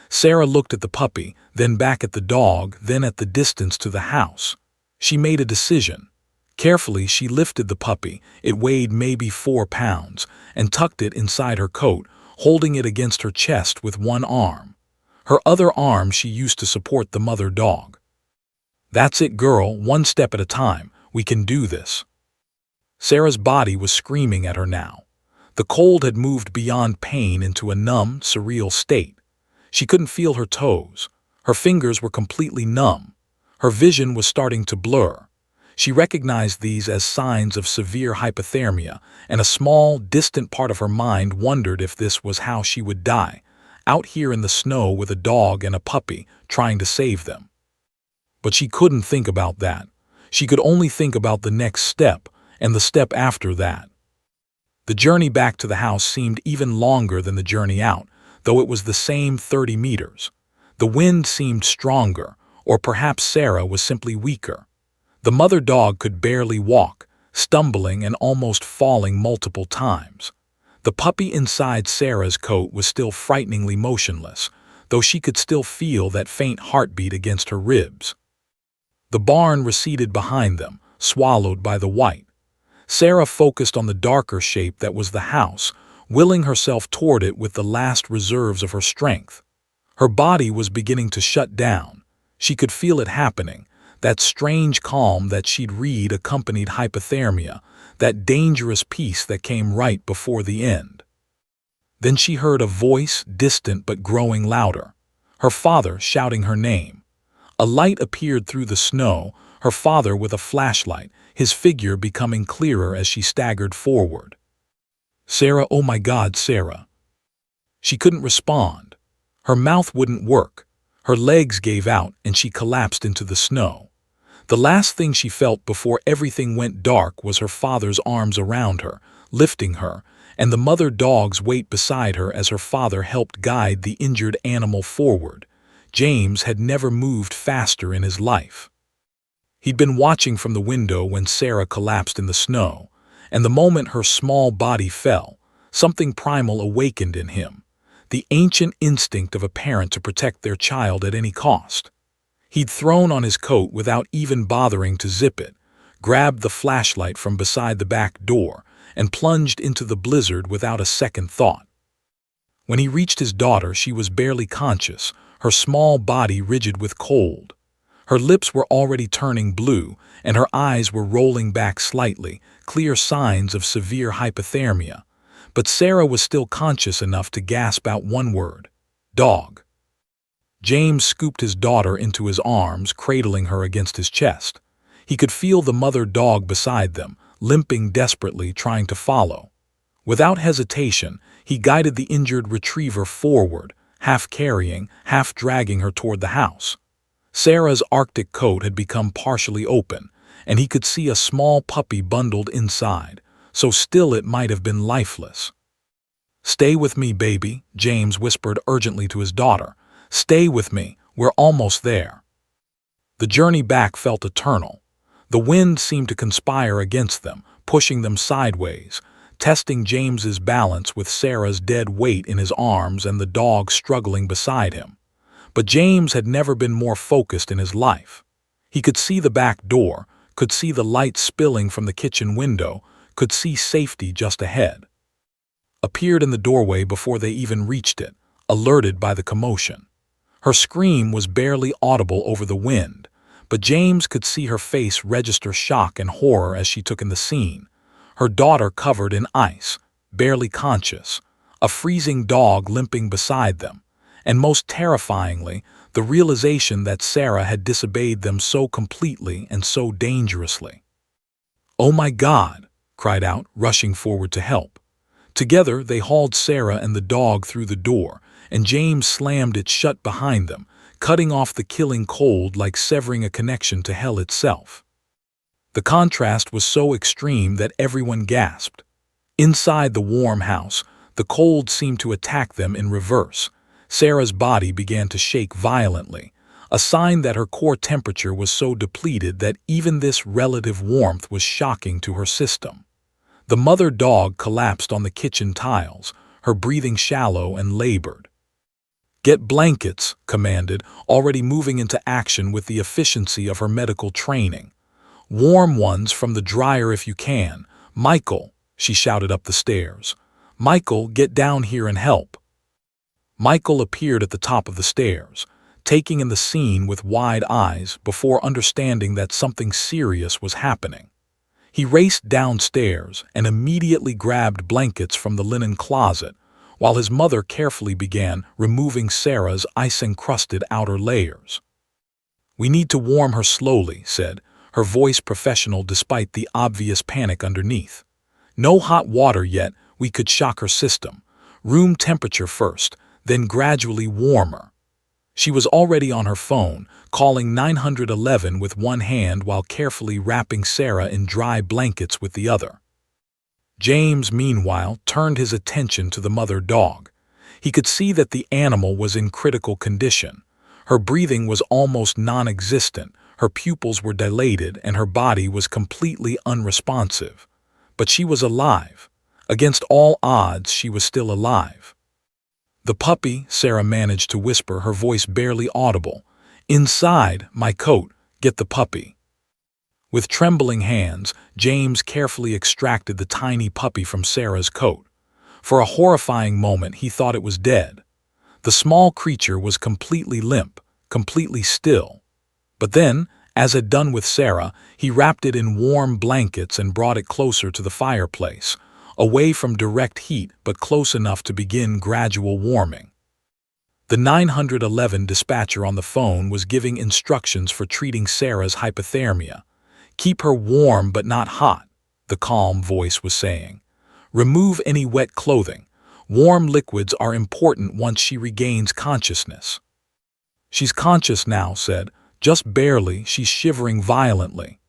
Sarah looked at the puppy, then back at the dog, then at the distance to the house. She made a decision. Carefully, she lifted the puppy. It weighed maybe 4 pounds, and tucked it inside her coat, holding it against her chest with one arm. Her other arm she used to support the mother dog. "That's it, girl, one step at a time. We can do this." Sarah's body was screaming at her now. The cold had moved beyond pain into a numb, surreal state. She couldn't feel her toes. Her fingers were completely numb. Her vision was starting to blur. She recognized these as signs of severe hypothermia, and a small, distant part of her mind wondered if this was how she would die, out here in the snow with a dog and a puppy trying to save them. But she couldn't think about that. She could only think about the next step, and the step after that. The journey back to the house seemed even longer than the journey out, though it was the same 30 meters. The wind seemed stronger, or perhaps Sarah was simply weaker. The mother dog could barely walk, stumbling and almost falling multiple times. The puppy inside Sarah's coat was still frighteningly motionless, though she could still feel that faint heartbeat against her ribs. The barn receded behind them, swallowed by the white. Sarah focused on the darker shape that was the house, willing herself toward it with the last reserves of her strength. Her body was beginning to shut down. She could feel it happening, that strange calm that she'd read accompanied hypothermia, that dangerous peace that came right before the end. Then she heard a voice, distant but growing louder. Her father shouting her name. A light appeared through the snow, her father with a flashlight, his figure becoming clearer as she staggered forward. "Sarah, oh my God, Sarah." She couldn't respond. Her mouth wouldn't work. Her legs gave out and she collapsed into the snow. The last thing she felt before everything went dark was her father's arms around her, lifting her, and the mother dog's weight beside her as her father helped guide the injured animal forward. James had never moved faster in his life. He'd been watching from the window when Sarah collapsed in the snow, and the moment her small body fell, something primal awakened in him, the ancient instinct of a parent to protect their child at any cost. He'd thrown on his coat without even bothering to zip it, grabbed the flashlight from beside the back door, and plunged into the blizzard without a second thought. When he reached his daughter, she was barely conscious, her small body rigid with cold. Her lips were already turning blue, and her eyes were rolling back slightly, clear signs of severe hypothermia. But Sarah was still conscious enough to gasp out one word: "Dog." James scooped his daughter into his arms, cradling her against his chest. He could feel the mother dog beside them, limping desperately, trying to follow. Without hesitation, he guided the injured retriever forward, half carrying, half dragging her toward the house. Sarah's Arctic coat had become partially open, and he could see a small puppy bundled inside, so still it might have been lifeless. "Stay with me, baby," James whispered urgently to his daughter. "Stay with me, we're almost there." The journey back felt eternal. The wind seemed to conspire against them, pushing them sideways, testing James's balance with Sarah's dead weight in his arms and the dog struggling beside him. But James had never been more focused in his life. He could see the back door, could see the light spilling from the kitchen window, could see safety just ahead. Appeared in the doorway before they even reached it, alerted by the commotion. Her scream was barely audible over the wind, but James could see her face register shock and horror as she took in the scene. Her daughter covered in ice, barely conscious, a freezing dog limping beside them, and most terrifyingly, the realization that Sarah had disobeyed them so completely and so dangerously. "Oh my God!" cried out, rushing forward to help. Together, they hauled Sarah and the dog through the door, and James slammed it shut behind them, cutting off the killing cold like severing a connection to hell itself. The contrast was so extreme that everyone gasped. Inside the warm house, the cold seemed to attack them in reverse. Sarah's body began to shake violently, a sign that her core temperature was so depleted that even this relative warmth was shocking to her system. The mother dog collapsed on the kitchen tiles, her breathing shallow and labored. "Get blankets," commanded, already moving into action with the efficiency of her medical training. "Warm ones from the dryer if you can. Michael," she shouted up the stairs. "Michael, get down here and help." Michael appeared at the top of the stairs, taking in the scene with wide eyes before understanding that something serious was happening. He raced downstairs and immediately grabbed blankets from the linen closet, while his mother carefully began removing Sarah's ice-encrusted outer layers. "We need to warm her slowly," said, her voice professional despite the obvious panic underneath. "No hot water yet, we could shock her system. Room temperature first, then gradually warmer." She was already on her phone, calling 911 with one hand while carefully wrapping Sarah in dry blankets with the other. James, meanwhile, turned his attention to the mother dog. He could see that the animal was in critical condition. Her breathing was almost non-existent, her pupils were dilated, and her body was completely unresponsive. But she was alive. Against all odds, she was still alive. "The puppy," Sarah managed to whisper, her voice barely audible. "Inside, my coat, get the puppy." With trembling hands, James carefully extracted the tiny puppy from Sarah's coat. For a horrifying moment, he thought it was dead. The small creature was completely limp, completely still. But then, as had done with Sarah, he wrapped it in warm blankets and brought it closer to the fireplace, away from direct heat but close enough to begin gradual warming. The 911 dispatcher on the phone was giving instructions for treating Sarah's hypothermia. "Keep her warm but not hot," the calm voice was saying. "Remove any wet clothing. Warm liquids are important once she regains consciousness." "She's conscious now," said. "Just barely, she's shivering violently."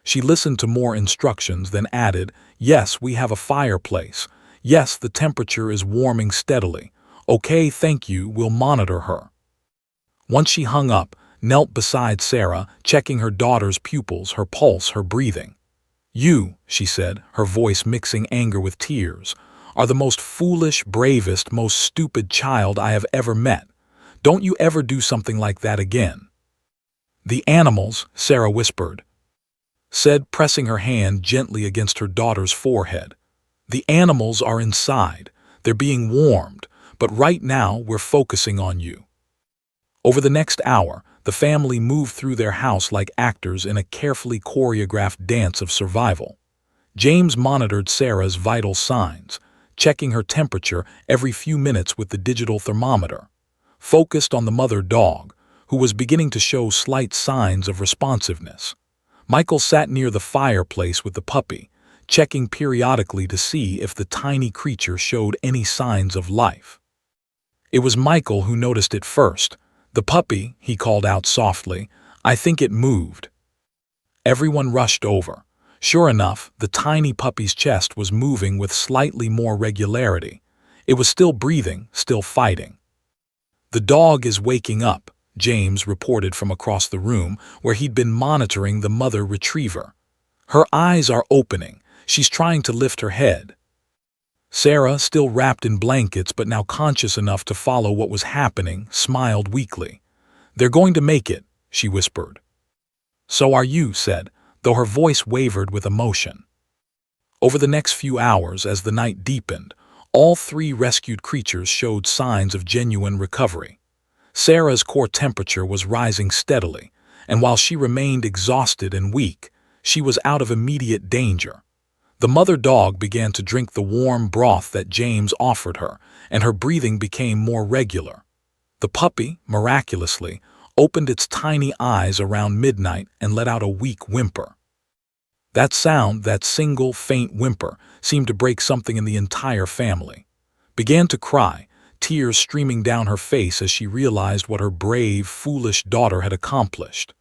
She listened to more instructions, then added, "Yes, we have a fireplace. Yes, the temperature is warming steadily. Okay, thank you, we'll monitor her." Once she hung up, knelt beside Sarah, checking her daughter's pupils, her pulse, her breathing. "You," she said, her voice mixing anger with tears, "are the most foolish, bravest, most stupid child I have ever met. Don't you ever do something like that again." "The animals," Sarah whispered, said, pressing her hand gently against her daughter's forehead. "The animals are inside. They're being warmed, but right now we're focusing on you." Over the next hour, the family moved through their house like actors in a carefully choreographed dance of survival. James monitored Sarah's vital signs, checking her temperature every few minutes with the digital thermometer, focused on the mother dog, who was beginning to show slight signs of responsiveness. Michael sat near the fireplace with the puppy, checking periodically to see if the tiny creature showed any signs of life. It was Michael who noticed it first. "The puppy," he called out softly. "I think it moved." Everyone rushed over. Sure enough, the tiny puppy's chest was moving with slightly more regularity. It was still breathing, still fighting. "The dog is waking up," James reported from across the room where he'd been monitoring the mother retriever. "Her eyes are opening. She's trying to lift her head." Sarah, still wrapped in blankets but now conscious enough to follow what was happening, smiled weakly. "They're going to make it," she whispered. "So are you," said, though her voice wavered with emotion. Over the next few hours, as the night deepened, all three rescued creatures showed signs of genuine recovery. Sarah's core temperature was rising steadily, and while she remained exhausted and weak, she was out of immediate danger. The mother dog began to drink the warm broth that James offered her, and her breathing became more regular. The puppy, miraculously, opened its tiny eyes around midnight and let out a weak whimper. That sound, that single, faint whimper, seemed to break something in the entire family. Began to cry, tears streaming down her face as she realized what her brave, foolish daughter had accomplished.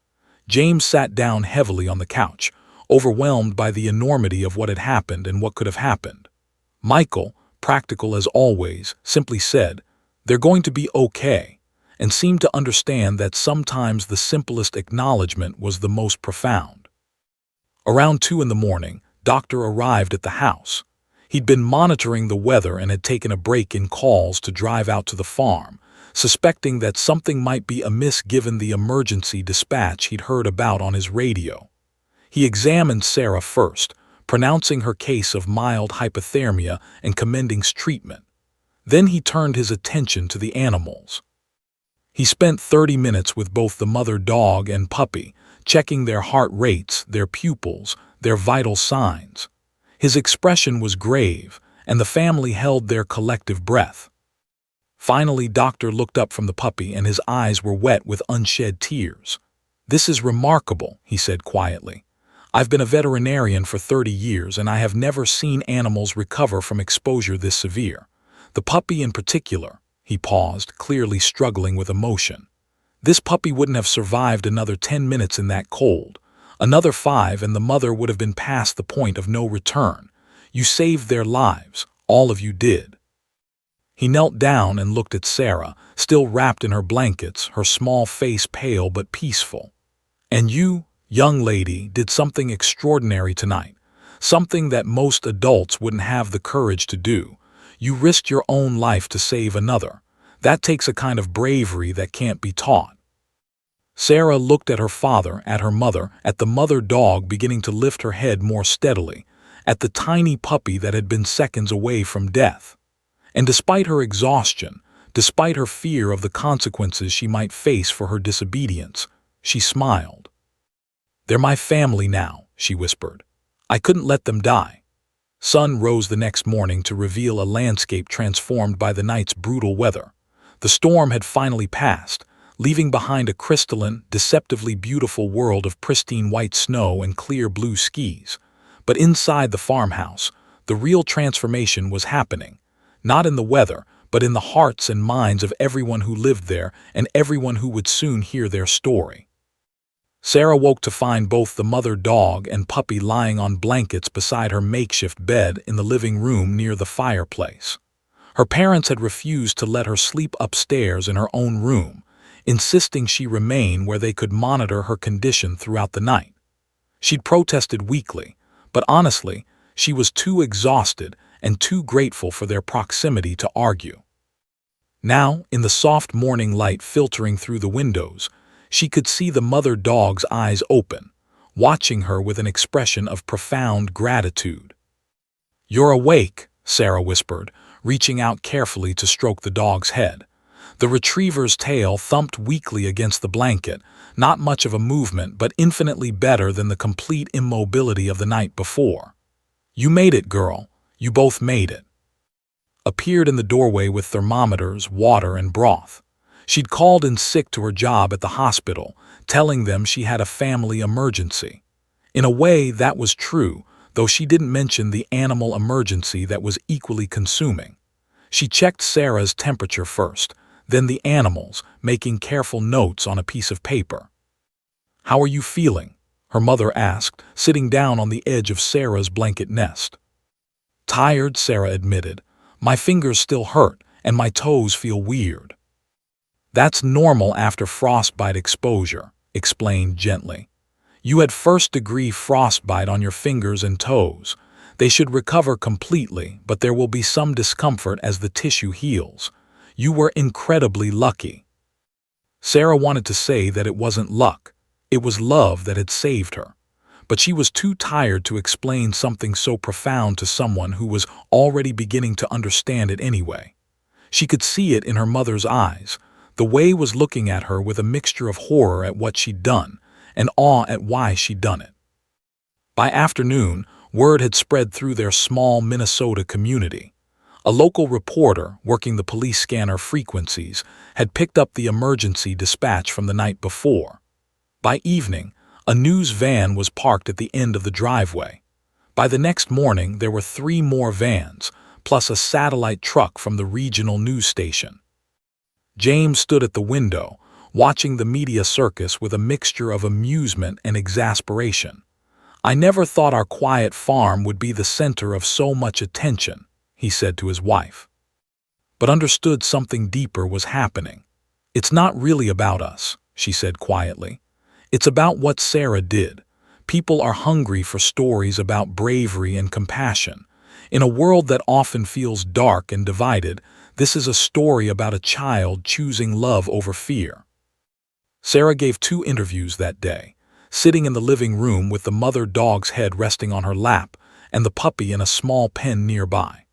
James sat down heavily on the couch, overwhelmed by the enormity of what had happened and what could have happened. Michael, practical as always, simply said, "They're going to be okay," and seemed to understand that sometimes the simplest acknowledgement was the most profound. Around 2 in the morning, Doctor arrived at the house. He'd been monitoring the weather and had taken a break in calls to drive out to the farm, suspecting that something might be amiss given the emergency dispatch he'd heard about on his radio. He examined Sarah first, pronouncing her case of mild hypothermia and commending treatment. Then he turned his attention to the animals. He spent 30 minutes with both the mother dog and puppy, checking their heart rates, their pupils, their vital signs. His expression was grave, and the family held their collective breath. Finally, Doctor looked up from the puppy and his eyes were wet with unshed tears. "This is remarkable," he said quietly. "I've been a veterinarian for 30 years and I have never seen animals recover from exposure this severe. The puppy in particular." He paused, clearly struggling with emotion. "This puppy wouldn't have survived another 10 minutes in that cold. Another 5 and the mother would have been past the point of no return. You saved their lives, all of you did." He knelt down and looked at Sarah, still wrapped in her blankets, her small face pale but peaceful. "And you, young lady, did something extraordinary tonight, something that most adults wouldn't have the courage to do. You risked your own life to save another. That takes a kind of bravery that can't be taught." Sarah looked at her father, at her mother, at the mother dog beginning to lift her head more steadily, at the tiny puppy that had been seconds away from death. And despite her exhaustion, despite her fear of the consequences she might face for her disobedience, she smiled. "They're my family now," she whispered. "I couldn't let them die." Sun rose the next morning to reveal a landscape transformed by the night's brutal weather. The storm had finally passed, leaving behind a crystalline, deceptively beautiful world of pristine white snow and clear blue skies. But inside the farmhouse, the real transformation was happening, not in the weather, but in the hearts and minds of everyone who lived there and everyone who would soon hear their story. Sarah woke to find both the mother dog and puppy lying on blankets beside her makeshift bed in the living room near the fireplace. Her parents had refused to let her sleep upstairs in her own room, insisting she remain where they could monitor her condition throughout the night. She'd protested weakly, but honestly, she was too exhausted and too grateful for their proximity to argue. Now, in the soft morning light filtering through the windows, she could see the mother dog's eyes open, watching her with an expression of profound gratitude. "You're awake," Sarah whispered, reaching out carefully to stroke the dog's head. The retriever's tail thumped weakly against the blanket, not much of a movement but infinitely better than the complete immobility of the night before. "You made it, girl. You both made it." Appeared in the doorway with thermometers, water, and broth. She'd called in sick to her job at the hospital, telling them she had a family emergency. In a way, that was true, though she didn't mention the animal emergency that was equally consuming. She checked Sarah's temperature first, then the animals, making careful notes on a piece of paper. "How are you feeling?" her mother asked, sitting down on the edge of Sarah's blanket nest. "Tired," Sarah admitted. "My fingers still hurt, and my toes feel weird." "That's normal after frostbite exposure," explained gently. "You had first-degree frostbite on your fingers and toes. They should recover completely, but there will be some discomfort as the tissue heals. You were incredibly lucky." Sarah wanted to say that it wasn't luck. It was love that had saved her. But she was too tired to explain something so profound to someone who was already beginning to understand it anyway. She could see it in her mother's eyes. The way was looking at her with a mixture of horror at what she'd done and awe at why she'd done it. By afternoon, word had spread through their small Minnesota community. A local reporter, working the police scanner frequencies, had picked up the emergency dispatch from the night before. By evening, A news van was parked at the end of the driveway. By the next morning, there were 3 more vans, plus a satellite truck from the regional news station. James stood at the window, watching the media circus with a mixture of amusement and exasperation. "I never thought our quiet farm would be the center of so much attention," he said to his wife. But understood something deeper was happening. "It's not really about us," she said quietly. "It's about what Sarah did. People are hungry for stories about bravery and compassion. In a world that often feels dark and divided, this is a story about a child choosing love over fear." Sarah gave 2 interviews that day, sitting in the living room with the mother dog's head resting on her lap and the puppy in a small pen nearby.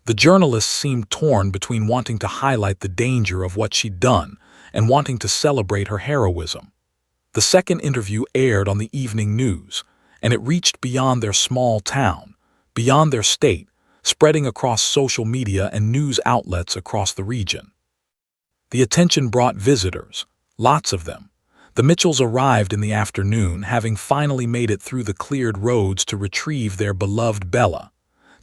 The journalist seemed torn between wanting to highlight the danger of what she'd done and wanting to celebrate her heroism. The second interview aired on the evening news, and it reached beyond their small town, beyond their state, spreading across social media and news outlets across the region. The attention brought visitors, lots of them. The Mitchells arrived in the afternoon, having finally made it through the cleared roads to retrieve their beloved Bella.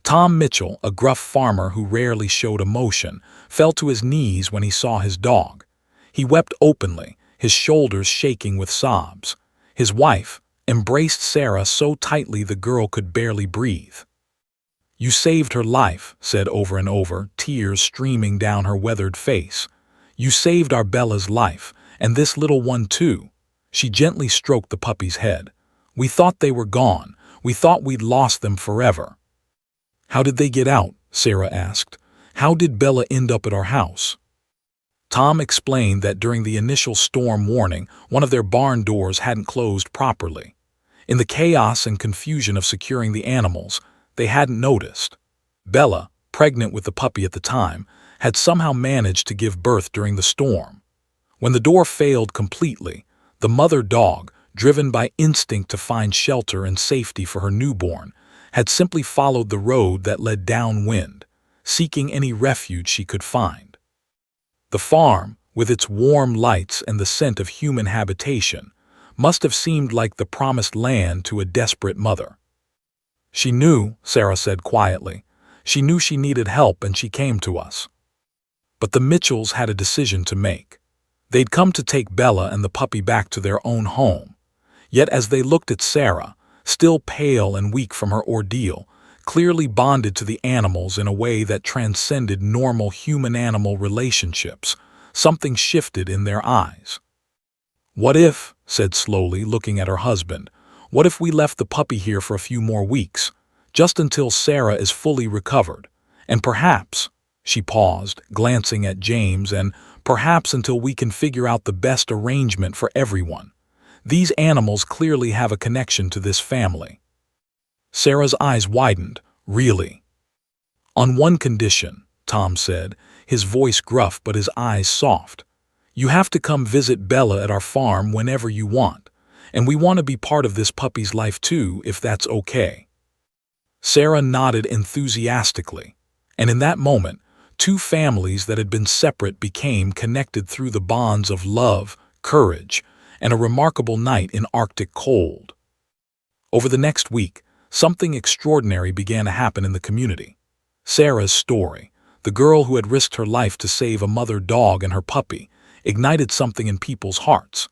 Tom Mitchell, a gruff farmer who rarely showed emotion, fell to his knees when he saw his dog. He wept openly, his shoulders shaking with sobs. His wife embraced Sarah so tightly the girl could barely breathe. "You saved her life," said over and over, tears streaming down her weathered face. "You saved our Bella's life, and this little one too." She gently stroked the puppy's head. "We thought they were gone. We thought we'd lost them forever." "How did they get out?" Sarah asked. "How did Bella end up at our house?" Tom explained that during the initial storm warning, one of their barn doors hadn't closed properly. In the chaos and confusion of securing the animals, they hadn't noticed. Bella, pregnant with the puppy at the time, had somehow managed to give birth during the storm. When the door failed completely, the mother dog, driven by instinct to find shelter and safety for her newborn, had simply followed the road that led downwind, seeking any refuge she could find. The farm, with its warm lights and the scent of human habitation, must have seemed like the promised land to a desperate mother. "She knew," Sarah said quietly. "She knew she needed help and she came to us." But the Mitchells had a decision to make. They'd come to take Bella and the puppy back to their own home. Yet as they looked at Sarah, still pale and weak from her ordeal, clearly bonded to the animals in a way that transcended normal human-animal relationships, something shifted in their eyes. "What if," said slowly, looking at her husband, "what if we left the puppy here for a few more weeks, just until Sarah is fully recovered, and perhaps," she paused, glancing at James, "and perhaps until we can figure out the best arrangement for everyone. These animals clearly have a connection to this family." Sarah's eyes widened. "Really?" "On one condition," Tom said, his voice gruff but his eyes soft. "You have to come visit Bella at our farm whenever you want, and we want to be part of this puppy's life too, if that's okay." Sarah nodded enthusiastically, and in that moment, 2 families that had been separate became connected through the bonds of love, courage, and a remarkable night in Arctic cold. Over the next week, something extraordinary began to happen in the community. Sarah's story, the girl who had risked her life to save a mother dog and her puppy, ignited something in people's hearts.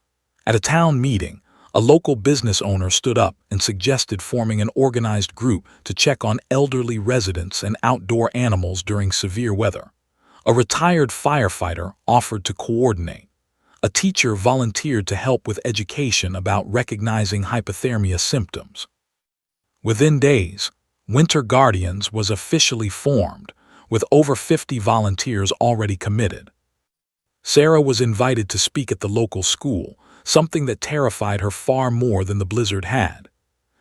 At a town meeting, a local business owner stood up and suggested forming an organized group to check on elderly residents and outdoor animals during severe weather. A retired firefighter offered to coordinate. A teacher volunteered to help with education about recognizing hypothermia symptoms. Within days, Winter Guardians was officially formed, with over 50 volunteers already committed. Sarah was invited to speak at the local school, something that terrified her far more than the blizzard had.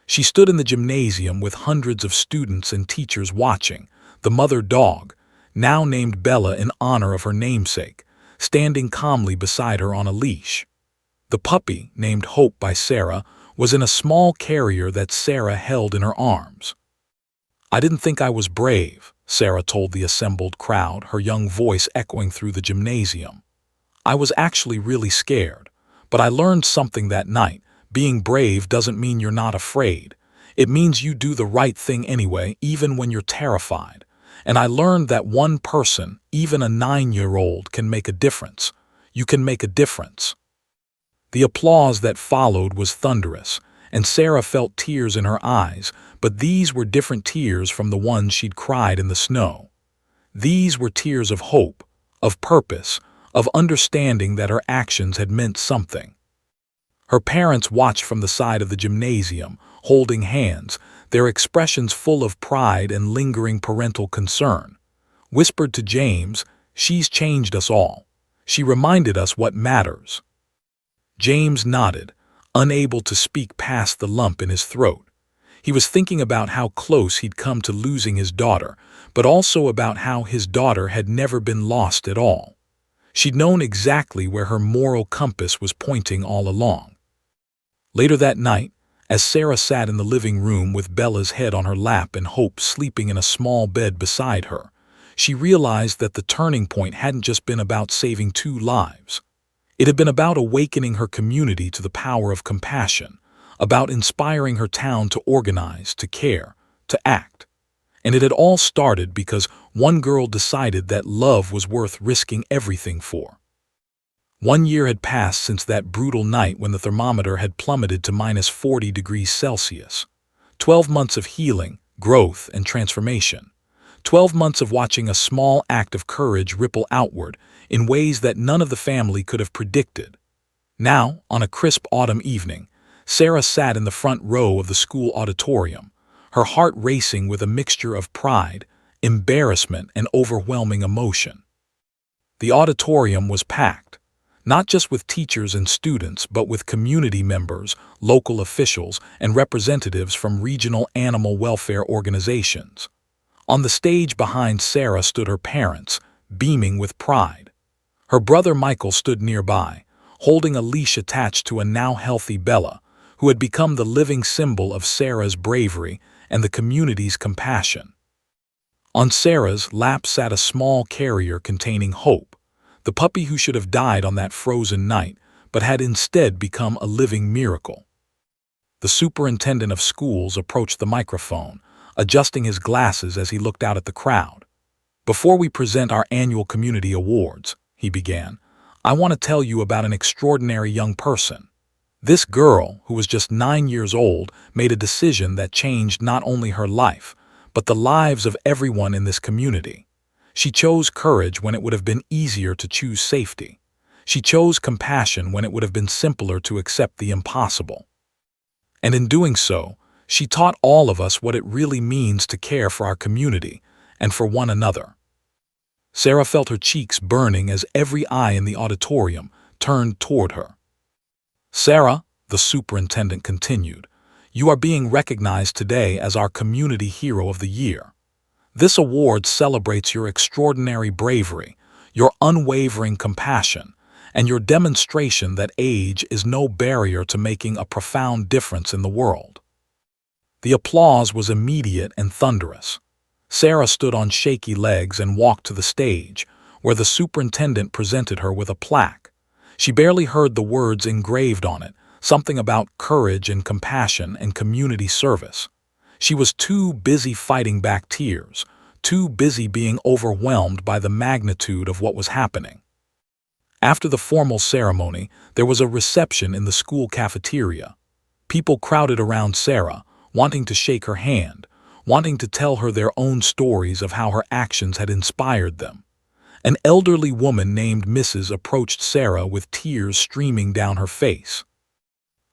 She stood in the gymnasium with hundreds of students and teachers watching, the mother dog, now named Bella in honor of her namesake, standing calmly beside her on a leash. The puppy, named Hope by Sarah, was in a small carrier that Sarah held in her arms. "I didn't think I was brave," Sarah told the assembled crowd, her young voice echoing through the gymnasium. "I was actually really scared, but I learned something that night. Being brave doesn't mean you're not afraid. It means you do the right thing anyway, even when you're terrified. And I learned that one person, even a 9-year-old, can make a difference. You can make a difference. The applause that followed was thunderous, and Sarah felt tears in her eyes, but these were different tears from the ones she'd cried in the snow. These were tears of hope, of purpose, of understanding that her actions had meant something. Her parents watched from the side of the gymnasium, holding hands, their expressions full of pride and lingering parental concern. Whispered to James, "She's changed us all. She reminded us what matters." James nodded, unable to speak past the lump in his throat. He was thinking about how close he'd come to losing his daughter, but also about how his daughter had never been lost at all. She'd known exactly where her moral compass was pointing all along. Later that night, as Sarah sat in the living room with Bella's head on her lap and Hope sleeping in a small bed beside her, she realized that the turning point hadn't just been about saving 2 lives. It had been about awakening her community to the power of compassion, about inspiring her town to organize, to care, to act. And it had all started because one girl decided that love was worth risking everything for. 1 year had passed since that brutal night when the thermometer had plummeted to -40 degrees Celsius. 12 months of healing, growth, and transformation. 12 months of watching a small act of courage ripple outward in ways that none of the family could have predicted. Now, on a crisp autumn evening, Sarah sat in the front row of the school auditorium, her heart racing with a mixture of pride, embarrassment, and overwhelming emotion. The auditorium was packed, not just with teachers and students, but with community members, local officials, and representatives from regional animal welfare organizations. On the stage behind Sarah stood her parents, beaming with pride. Her brother Michael stood nearby, holding a leash attached to a now healthy Bella, who had become the living symbol of Sarah's bravery and the community's compassion. On Sarah's lap sat a small carrier containing Hope, the puppy who should have died on that frozen night, but had instead become a living miracle. The superintendent of schools approached the microphone, adjusting his glasses as he looked out at the crowd. "Before we present our annual community awards," he began, "I want to tell you about an extraordinary young person. This girl, who was just 9 years old, made a decision that changed not only her life, but the lives of everyone in this community. She chose courage when it would have been easier to choose safety. She chose compassion when it would have been simpler to accept the impossible. And in doing so, she taught all of us what it really means to care for our community and for one another." Sarah felt her cheeks burning as every eye in the auditorium turned toward her. "Sarah," the superintendent continued, "you are being recognized today as our Community Hero of the Year. This award celebrates your extraordinary bravery, your unwavering compassion, and your demonstration that age is no barrier to making a profound difference in the world." The applause was immediate and thunderous. Sarah stood on shaky legs and walked to the stage, where the superintendent presented her with a plaque. She barely heard the words engraved on it, something about courage and compassion and community service. She was too busy fighting back tears, too busy being overwhelmed by the magnitude of what was happening. After the formal ceremony, there was a reception in the school cafeteria. People crowded around Sarah, wanting to shake her hand, wanting to tell her their own stories of how her actions had inspired them. An elderly woman named Mrs. approached Sarah with tears streaming down her face.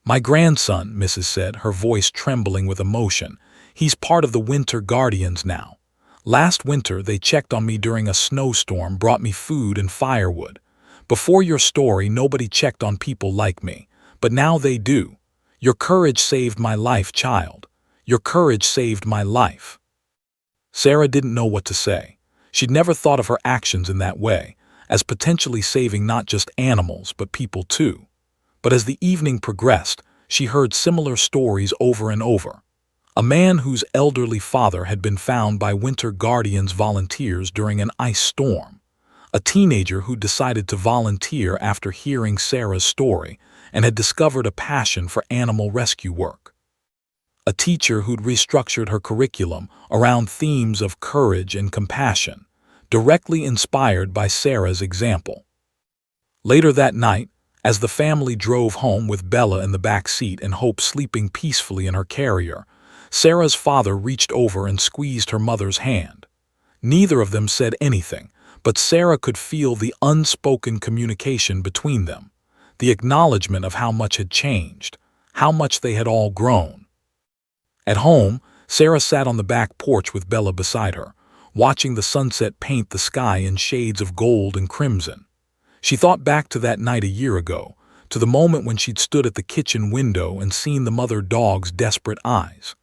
"My grandson," Mrs. said, her voice trembling with emotion. "He's part of the Winter Guardians now. Last winter they checked on me during a snowstorm, brought me food and firewood. Before your story, nobody checked on people like me, but now they do. Your courage saved my life, child. Your courage saved my life." Sarah didn't know what to say. She'd never thought of her actions in that way, as potentially saving not just animals, but people too. But as the evening progressed, she heard similar stories over and over. A man whose elderly father had been found by Winter Guardians volunteers during an ice storm. A teenager who decided to volunteer after hearing Sarah's story, and had discovered a passion for animal rescue work. A teacher who'd restructured her curriculum around themes of courage and compassion, directly inspired by Sarah's example. Later that night, as the family drove home with Bella in the back seat and Hope sleeping peacefully in her carrier, Sarah's father reached over and squeezed her mother's hand. Neither of them said anything, but Sarah could feel the unspoken communication between them, the acknowledgement of how much had changed, how much they had all grown. At home, Sarah sat on the back porch with Bella beside her, watching the sunset paint the sky in shades of gold and crimson. She thought back to that night a year ago, to the moment when she'd stood at the kitchen window and seen the mother dog's desperate eyes.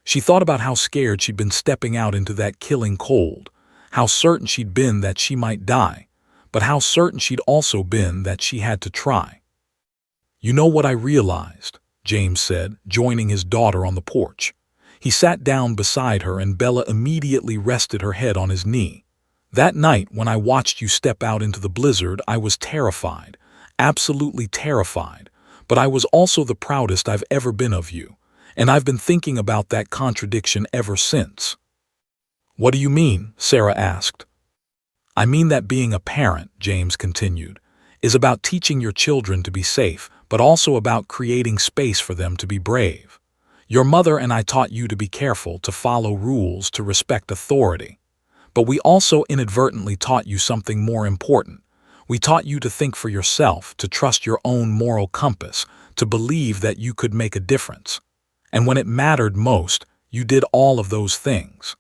She thought about how scared she'd been stepping out into that killing cold, how certain she'd been that she might die, but how certain she'd also been that she had to try. "You know what I realized," James said, joining his daughter on the porch. He sat down beside her and Bella immediately rested her head on his knee. "That night when I watched you step out into the blizzard, I was terrified, absolutely terrified, but I was also the proudest I've ever been of you, and I've been thinking about that contradiction ever since." "What do you mean?" Sarah asked. "I mean that being a parent," James continued, "is about teaching your children to be safe, but also about creating space for them to be brave. Your mother and I taught you to be careful, to follow rules, to respect authority. But we also inadvertently taught you something more important. We taught you to think for yourself, to trust your own moral compass, to believe that you could make a difference. And when it mattered most, you did all of those things."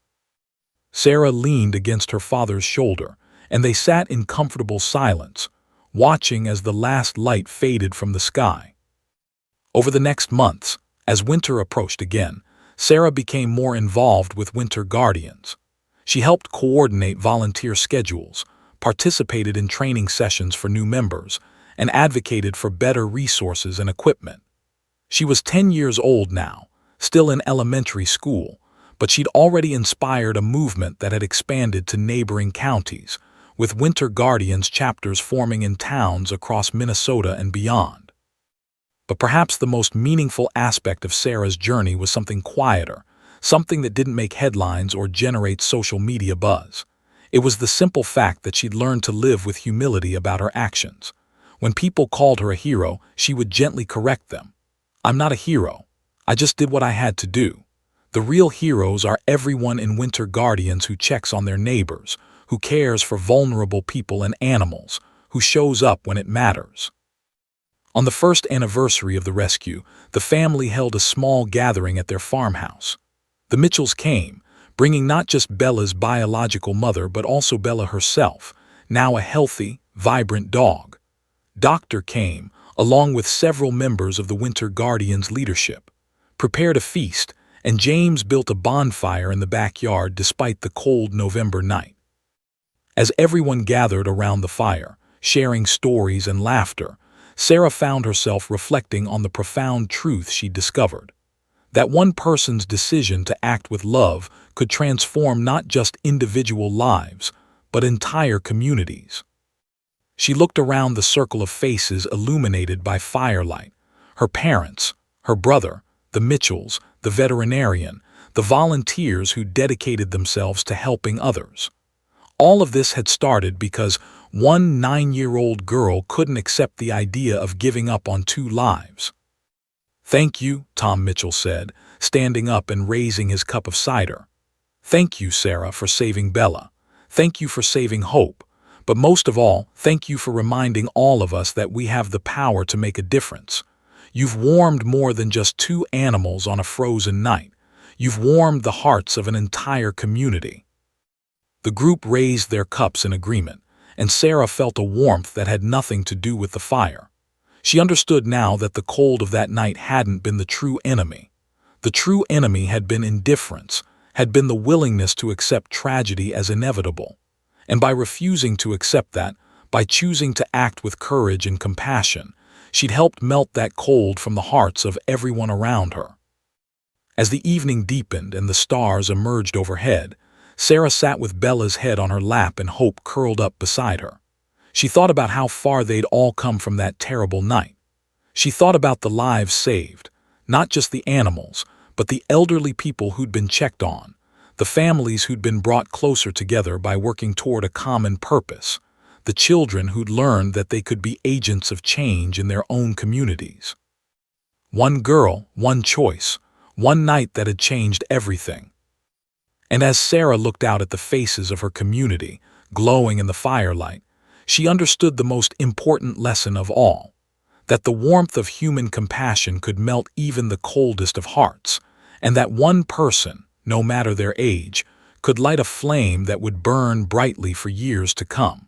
Sarah leaned against her father's shoulder, and they sat in comfortable silence, watching as the last light faded from the sky. Over the next months, as winter approached again, Sarah became more involved with Winter Guardians. She helped coordinate volunteer schedules, participated in training sessions for new members, and advocated for better resources and equipment. She was 10 years old now, still in elementary school, but she'd already inspired a movement that had expanded to neighboring counties, with Winter Guardians chapters forming in towns across Minnesota and beyond. But perhaps the most meaningful aspect of Sarah's journey was something quieter, something that didn't make headlines or generate social media buzz. It was the simple fact that she'd learned to live with humility about her actions. When people called her a hero, she would gently correct them. "I'm not a hero. I just did what I had to do. The real heroes are everyone in Winter Guardians who checks on their neighbors, who cares for vulnerable people and animals, who shows up when it matters." On the first anniversary of the rescue, the family held a small gathering at their farmhouse. The Mitchells came, bringing not just Bella's biological mother but also Bella herself, now a healthy, vibrant dog. Doctor came, along with several members of the Winter Guardians leadership, prepared a feast, and James built a bonfire in the backyard despite the cold November night. As everyone gathered around the fire, sharing stories and laughter, Sarah found herself reflecting on the profound truth she'd discovered. That one person's decision to act with love could transform not just individual lives, but entire communities. She looked around the circle of faces illuminated by firelight, her parents, her brother, the Mitchells, the veterinarian, the volunteers who dedicated themselves to helping others. All of this had started because one 9-year-old girl couldn't accept the idea of giving up on 2 lives. "Thank you," Tom Mitchell said, standing up and raising his cup of cider. "Thank you, Sarah, for saving Bella. Thank you for saving Hope. But most of all, thank you for reminding all of us that we have the power to make a difference. You've warmed more than just 2 animals on a frozen night. You've warmed the hearts of an entire community." The group raised their cups in agreement, and Sarah felt a warmth that had nothing to do with the fire. She understood now that the cold of that night hadn't been the true enemy. The true enemy had been indifference, had been the willingness to accept tragedy as inevitable. And by refusing to accept that, by choosing to act with courage and compassion, she'd helped melt that cold from the hearts of everyone around her. As the evening deepened and the stars emerged overhead, Sarah sat with Bella's head on her lap and Hope curled up beside her. She thought about how far they'd all come from that terrible night. She thought about the lives saved, not just the animals, but the elderly people who'd been checked on, the families who'd been brought closer together by working toward a common purpose, the children who'd learned that they could be agents of change in their own communities. One girl, one choice, one night that had changed everything. And as Sarah looked out at the faces of her community, glowing in the firelight, she understood the most important lesson of all, that the warmth of human compassion could melt even the coldest of hearts, and that one person, no matter their age, could light a flame that would burn brightly for years to come.